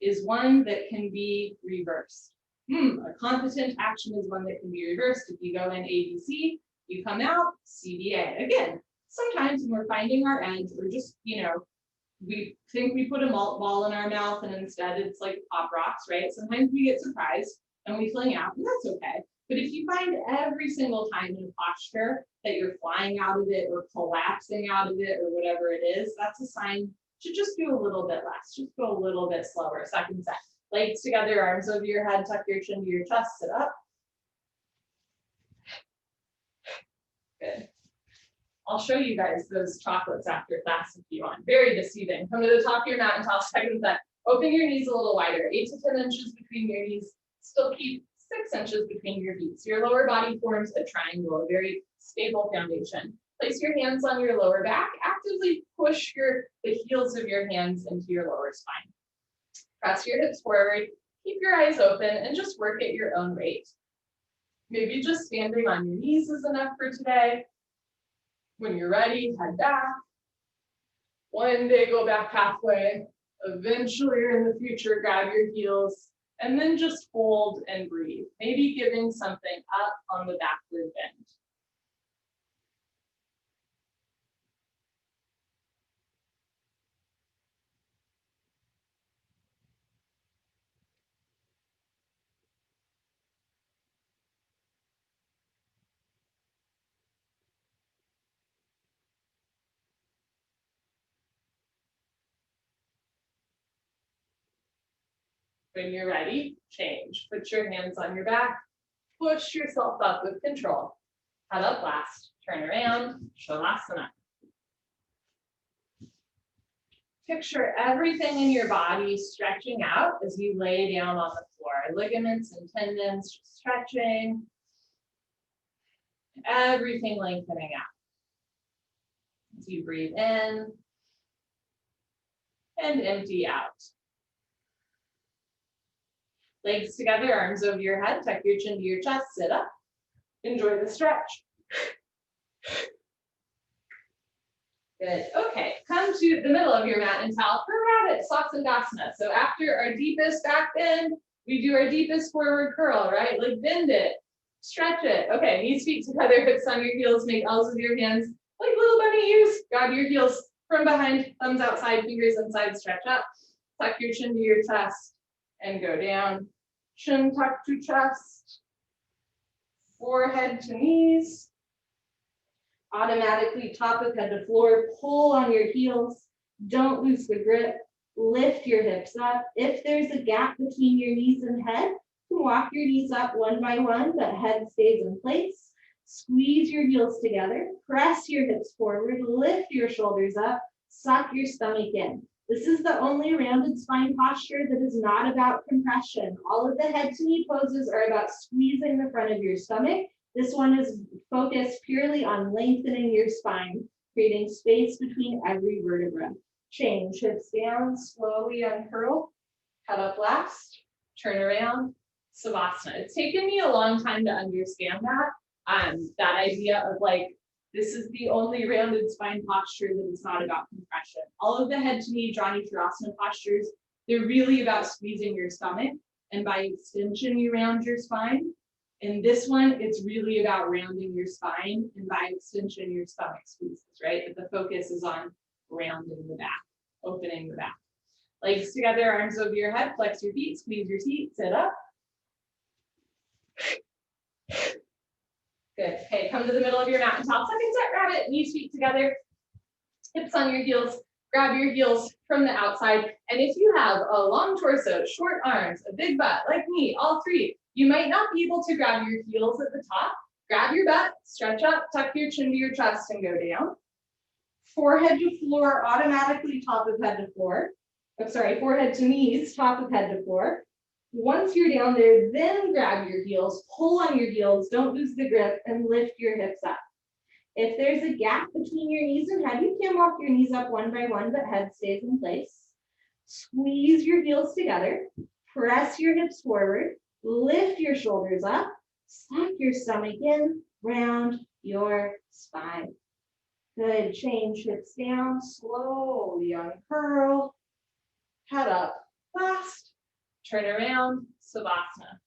is one that can be reversed. A competent action is one that can be reversed. If you go in ABC, you come out CBA. Again, sometimes when we're finding our edge, or just, we think we put a malt ball in our mouth and instead it's like pop rocks, right? Sometimes we get surprised and we fling out, and that's okay. But if you find every single time in a posture that you're flying out of it or collapsing out of it or whatever it is, that's a sign to just do a little bit less, just go a little bit slower. Second set. Legs together, arms over your head, tuck your chin to your chest, sit up. Good. I'll show you guys those chocolates after class if you want. Very deceiving. Come to the top of your mat and toss second set. Open your knees a little wider, 8 to 10 inches between your knees. Still keep 6 inches between your feet. So your lower body forms a triangle, a very stable foundation. Place your hands on your lower back. Actively push the heels of your hands into your lower spine. Press your hips forward, keep your eyes open, and just work at your own rate. Maybe just standing on your knees is enough for today. When you're ready, head back. One day, go back halfway. Eventually, in the future, grab your heels, and then just hold and breathe. Maybe giving something up on the backward bend. When you're ready, change. Put your hands on your back. Push yourself up with control. Head up last. Turn around. Shavasana. Picture everything in your body stretching out as you lay down on the floor. Ligaments and tendons just stretching. Everything lengthening out. As you breathe in and empty out. Legs together, arms over your head, tuck your chin to your chest, sit up. Enjoy the stretch. Good. Okay, come to the middle of your mat and towel for rabbit, Saksandasana. So after our deepest back bend, we do our deepest forward curl, right? Like bend it, stretch it. Okay, knees, feet together, hips on your heels, make L's with your hands, like little bunny U's. Grab your heels from behind, thumbs outside, fingers inside, stretch up. Tuck your chin to your chest and go down. Chin tuck to chest, forehead to knees. Automatically top of head to floor, pull on your heels, don't lose the grip, lift your hips up. If there's a gap between your knees and head, you can walk your knees up one by one, but head stays in place. Squeeze your heels together, press your hips forward, lift your shoulders up, suck your stomach in. This is the only rounded spine posture that is not about compression. All of the head to knee poses are about squeezing the front of your stomach. This one is focused purely on lengthening your spine, creating space between every vertebra. Change, hips down, slowly uncurl, head up last, turn around, Savasana. It's taken me a long time to understand that idea of like, this is the only rounded spine posture that is not about compression. All of the head to knee Jani Triasana postures, they're really about squeezing your stomach, and by extension, you round your spine. In this one, it's really about rounding your spine, and by extension, your stomach squeezes, right? But the focus is on rounding the back, opening the back. Legs together, arms over your head, flex your feet, squeeze your seat, sit up. Good. Okay, come to the middle of your mat and top. Second set, rabbit, knees, feet together, hips on your heels. Grab your heels from the outside. And if you have a long torso, short arms, a big butt, like me, all three, you might not be able to grab your heels at the top. Grab your butt, stretch up, tuck your chin to your chest and go down. Forehead to floor, automatically top of head to floor. I'm sorry, forehead to knees, top of head to floor. Once you're down there, then grab your heels, pull on your heels, don't lose the grip, and lift your hips up. If there's a gap between your knees and head, you can walk your knees up one by one, but head stays in place. Squeeze your heels together, press your hips forward, lift your shoulders up, suck your stomach in, round your spine. Good, change hips down, slowly uncurl, head up, fast, turn around, Savasana.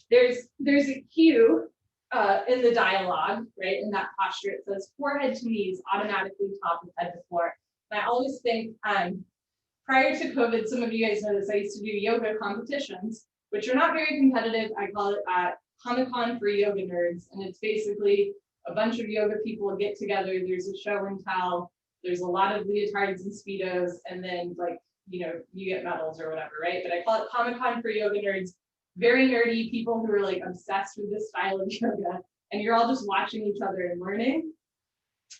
There's a cue in the dialogue, right, in that posture. It says forehead to knees, automatically top of head to floor. And I always think, prior to COVID, some of you guys know this, I used to do yoga competitions, which are not very competitive. I call it Comic-Con for yoga nerds. And it's basically a bunch of yoga people get together. There's a show and tell. There's a lot of leotards and Speedos. And then like, you know, you get medals or whatever, right? But I call it Comic-Con for yoga nerds. Very nerdy people who are like obsessed with this style of yoga. And you're all just watching each other and learning.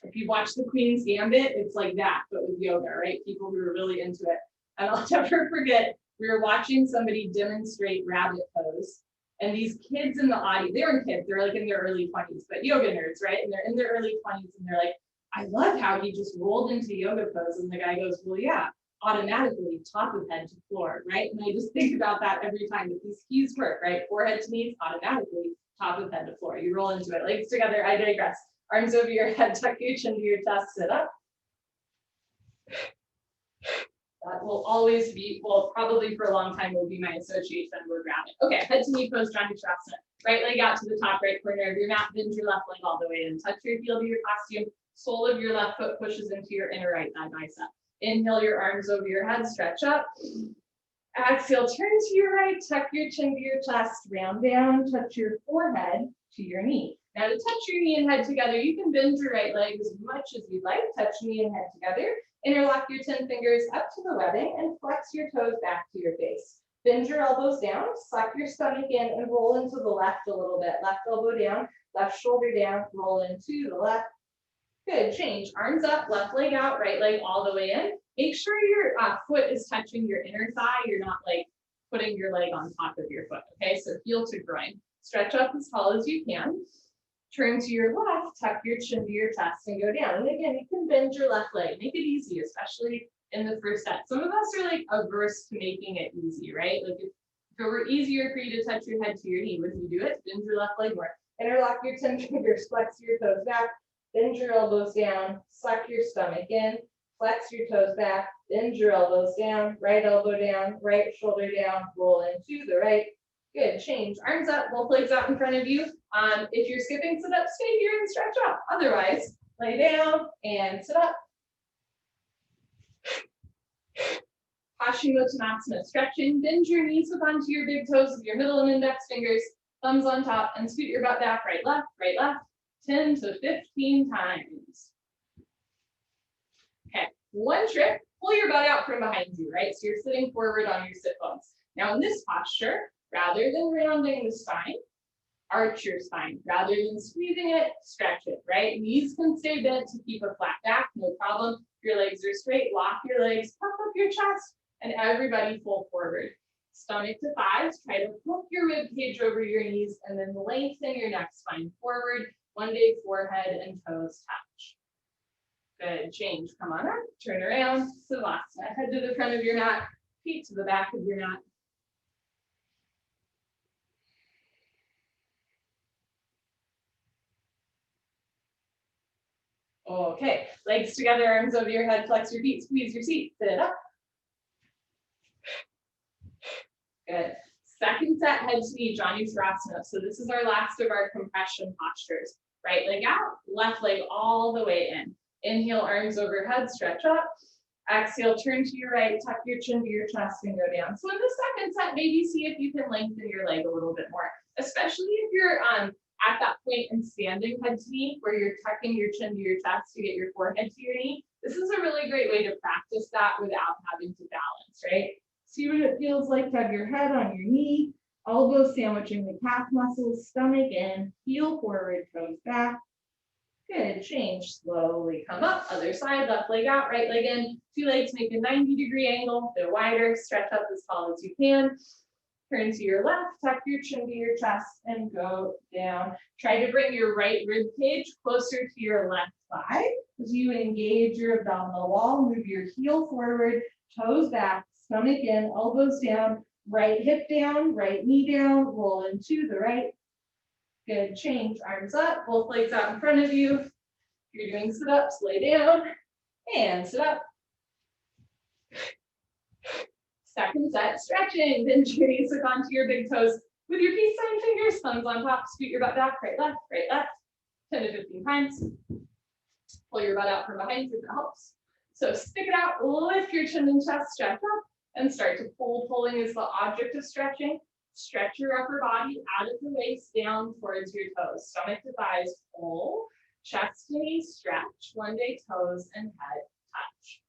If you watch the Queen's Gambit, it's like that, but with yoga, right? People who are really into it. And I'll never forget, we were watching somebody demonstrate rabbit pose. And these kids in the audience, they weren't kids, they're like in their early 20s, but yoga nerds, right? And they're in their early 20s and they're like, I love how he just rolled into yoga pose. And the guy goes, well, yeah, automatically top of head to floor, right? And I just think about that every time that these keys work, right? Forehead to knees, automatically top of head to floor. You roll into it, legs together, I digress. Arms over your head, tuck your chin to your chest, sit up. That will always be, well, probably for a long time will be my association with rabbit. Okay, head to knee pose, Janushrasana. Right leg out to the top right corner of your mat, bend your left leg all the way in. Touch your heel to your costume. Sole of your left foot pushes into your inner right thigh bicep. Inhale your arms over your head, stretch up. Exhale, turn to your right, tuck your chin to your chest, round down, touch your forehead to your knee. Now to touch your knee and head together, you can bend your right leg as much as you'd like. Touch knee and head together. Interlock your 10 fingers up to the webbing and flex your toes back to your face. Bend your elbows down, suck your stomach in and roll into the left a little bit. Left elbow down, left shoulder down, roll into the left. Good, change. Arms up, left leg out, right leg all the way in. Make sure your foot is touching your inner thigh. You're not like putting your leg on top of your foot, okay? So heel to groin. Stretch up as tall as you can. Turn to your left, tuck your chin to your chest and go down. And again, you can bend your left leg. Make it easy, especially in the first set. Some of us are like averse to making it easy, right? Like if it were easier for you to touch your head to your knee, would you do it? Bend your left leg more. Interlock your 10 fingers, flex your toes back, bend your elbows down, suck your stomach in, flex your toes back, bend your elbows down, right elbow down, right shoulder down, roll into the right. Good, change. Arms up, both legs out in front of you. If you're skipping sit up, stay here and stretch up. Otherwise, lay down and sit up. Paschimottanasana, stretching. Bend your knees up onto your big toes with your middle and index fingers, thumbs on top, and scoot your butt back, right, left, 10 to 15 times. Okay, one trick, pull your butt out from behind you, right? So you're sitting forward on your sit bones. Now in this posture, rather than rounding the spine, arch your spine. Rather than squeezing it, stretch it, right? Knees can stay bent to keep a flat back, no problem. Your legs are straight, lock your legs, puff up your chest, and everybody pull forward. Stomach to thighs, try to hook your rib cage over your knees, and then lengthen your neck spine forward. One big forehead and toes touch. Good, change, come on up, turn around, Savasana. Head to the front of your mat, feet to the back of your mat. Okay, legs together, arms over your head, flex your feet, squeeze your seat, sit up. Good. Second set, head to knee, Janushrasana. So this is our last of our compression postures. Right leg out, left leg all the way in. Inhale, arms overhead, stretch up. Exhale, turn to your right, tuck your chin to your chest and go down. So in the second set, maybe see if you can lengthen your leg a little bit more, especially if you're at that point in standing head to knee where you're tucking your chin to your chest to get your forehead to your knee. This is a really great way to practice that without having to balance, right? See what it feels like to have your head on your knee, elbows sandwiching the calf muscles, stomach in, heel forward, toes back. Good, change, slowly come up, other side, left leg out, right leg in, two legs make a 90-degree angle, a bit wider, stretch up as tall as you can. Turn to your left, tuck your chin to your chest and go down. Try to bring your right rib cage closer to your left thigh as you engage your abdominal wall, move your heel forward, toes back, stomach in, elbows down, right hip down, right knee down, roll into the right. Good, change, arms up, both legs out in front of you. If you're doing sit-ups, lay down and sit up. Second set, stretching, bend your knees, hook onto your big toes with your peace sign fingers, thumbs on top, scoot your butt back, right, left, 10 to 15 times. Pull your butt out from behind if it helps. So stick it out, lift your chin and chest, stretch up, and start to pull. Pulling is the object of stretching. Stretch your upper body out of the waist down towards your toes. Stomach to thighs, pull. Chest to knees, stretch. One day toes and head touch.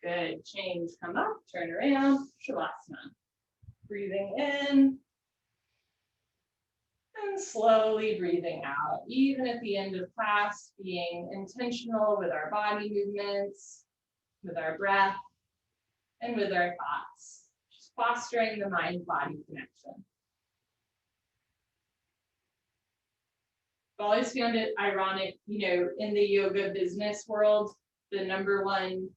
Good, change, come up, turn around, Shavasana. Breathing in. And slowly breathing out, even at the end of class, being intentional with our body movements, with our breath, and with our thoughts, just fostering the mind-body connection. I've always found it ironic, in the yoga business world, the #1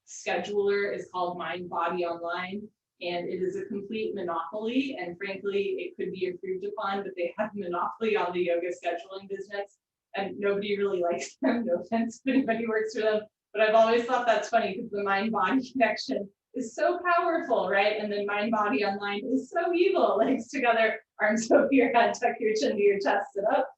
scheduler is called Mind Body Online, and it is a complete monopoly. And frankly, it could be improved upon, but they have a monopoly on the yoga scheduling business, and nobody really likes them. No offense if anybody works for them, but I've always thought that's funny because the mind-body connection is so powerful, right? And then Mind Body Online is so evil. Legs together, arms over your head, tuck your chin to your chest, sit up.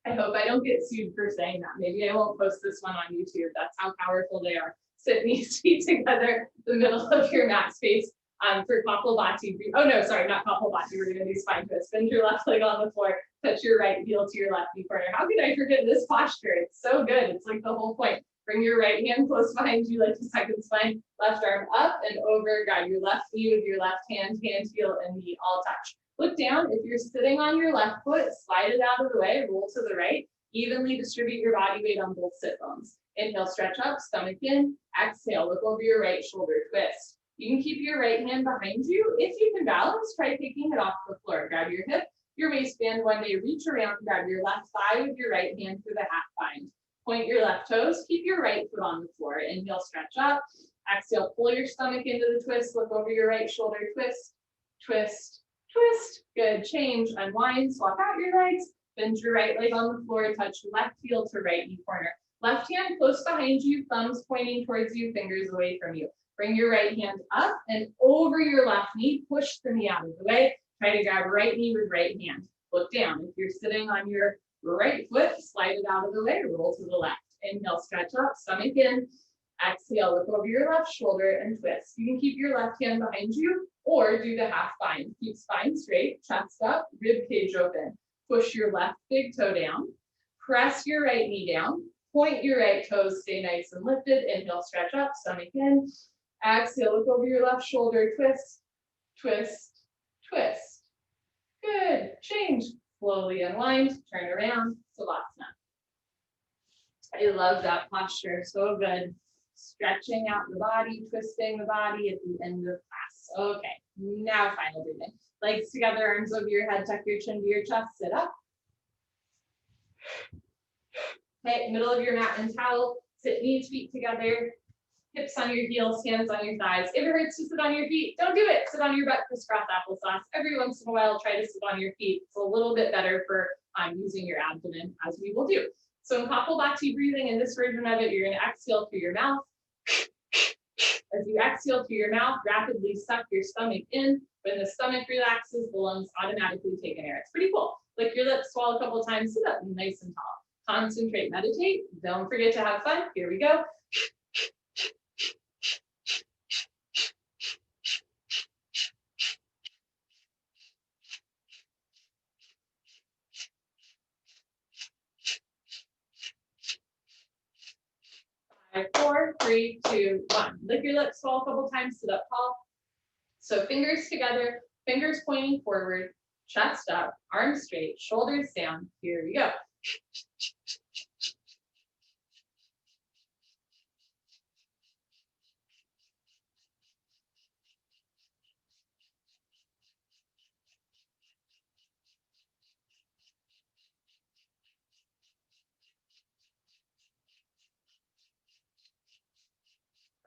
I hope I don't get sued for saying that. Maybe I won't post this one on YouTube. That's how powerful they are. Sit knees, feet together, the middle of your mat space for Kapalabhati. Oh no, sorry, not Kapalabhati. We're going to do spine twist. Bend your left leg on the floor, touch your right heel to your left knee corner. How could I forget this posture? It's so good. It's like the whole point. Bring your right hand close behind you like the second spine. Left arm up and over. Grab your left knee with your left hand, heel, and knee all touch. Look down. If you're sitting on your left foot, slide it out of the way, roll to the right. Evenly distribute your body weight on both sit bones. Inhale, stretch up, stomach in. Exhale, look over your right shoulder, twist. You can keep your right hand behind you. If you can balance, try taking it off the floor. Grab your hip, your waistband. One day, reach around, grab your left thigh with your right hand through the hat bind. Point your left toes, keep your right foot on the floor. Inhale, stretch up. Exhale, pull your stomach into the twist. Look over your right shoulder, twist, twist, twist. Good, change, unwind, swap out your legs. Bend your right leg on the floor, touch left heel to right knee corner. Left hand close behind you, thumbs pointing towards you, fingers away from you. Bring your right hand up and over your left knee, push the knee out of the way. Try to grab right knee with right hand. Look down. If you're sitting on your right foot, slide it out of the way, roll to the left. Inhale, stretch up, stomach in. Exhale, look over your left shoulder and twist. You can keep your left hand behind you or do the half bind. Keep spine straight, chest up, rib cage open. Push your left big toe down. Press your right knee down. Point your right toes, stay nice and lifted. Inhale, stretch up, stomach in. Exhale, look over your left shoulder, twist, twist, twist. Good, change. Slowly unwind, turn around, Savasana. I love that posture, so good. Stretching out the body, twisting the body at the end of class. Okay, now final breathing. Legs together, arms over your head, tuck your chin to your chest, sit up. Okay, middle of your mat and towel, sit knees, feet together, hips on your heels, hands on your thighs. If it hurts to sit on your feet, don't do it. Sit on your butt for Scruff applesauce. Every once in a while, try to sit on your feet. It's a little bit better for using your abdomen, as we will do. So in Kapalabhati breathing, in this version of it, you're going to exhale through your mouth. As you exhale through your mouth, rapidly suck your stomach in. When the stomach relaxes, the lungs automatically take an air. It's pretty cool. Lick your lips, swallow a couple times, sit up nice and tall. Concentrate, meditate. Don't forget to have fun. Here we go. 5, 4, 3, 2, 1. Lick your lips, swallow a couple times, sit up tall. So fingers together, fingers pointing forward, chest up, arms straight, shoulders down. Here we go.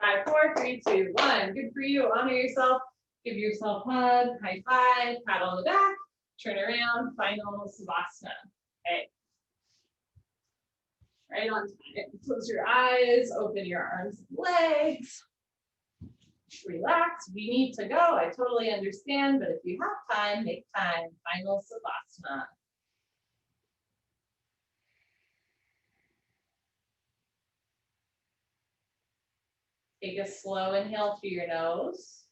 Five, 4, 3, 2, 1. Good for you. Honor yourself. Give yourself a hug, high five, pat on the back, turn around, final Savasana. Okay. Right on time. Close your eyes, open your arms and legs. Relax. We need to go. I totally understand, but if you have time, make time. Final Savasana. Take a slow inhale through your nose.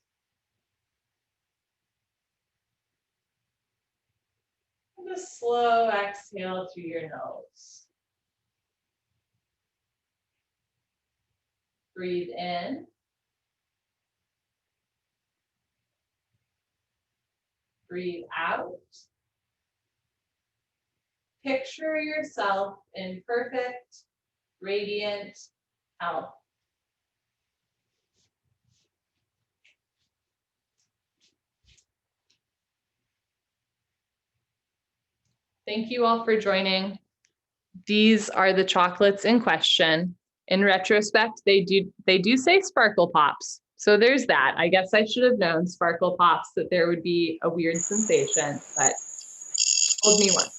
And a slow exhale through your nose. Breathe in. Breathe out. Picture yourself in perfect, radiant health. Thank you all for joining. These are the chocolates in question. In retrospect, they do say Sparkle Pops. So there's that. I guess I should have known Sparkle Pops that there would be a weird sensation, but told me once.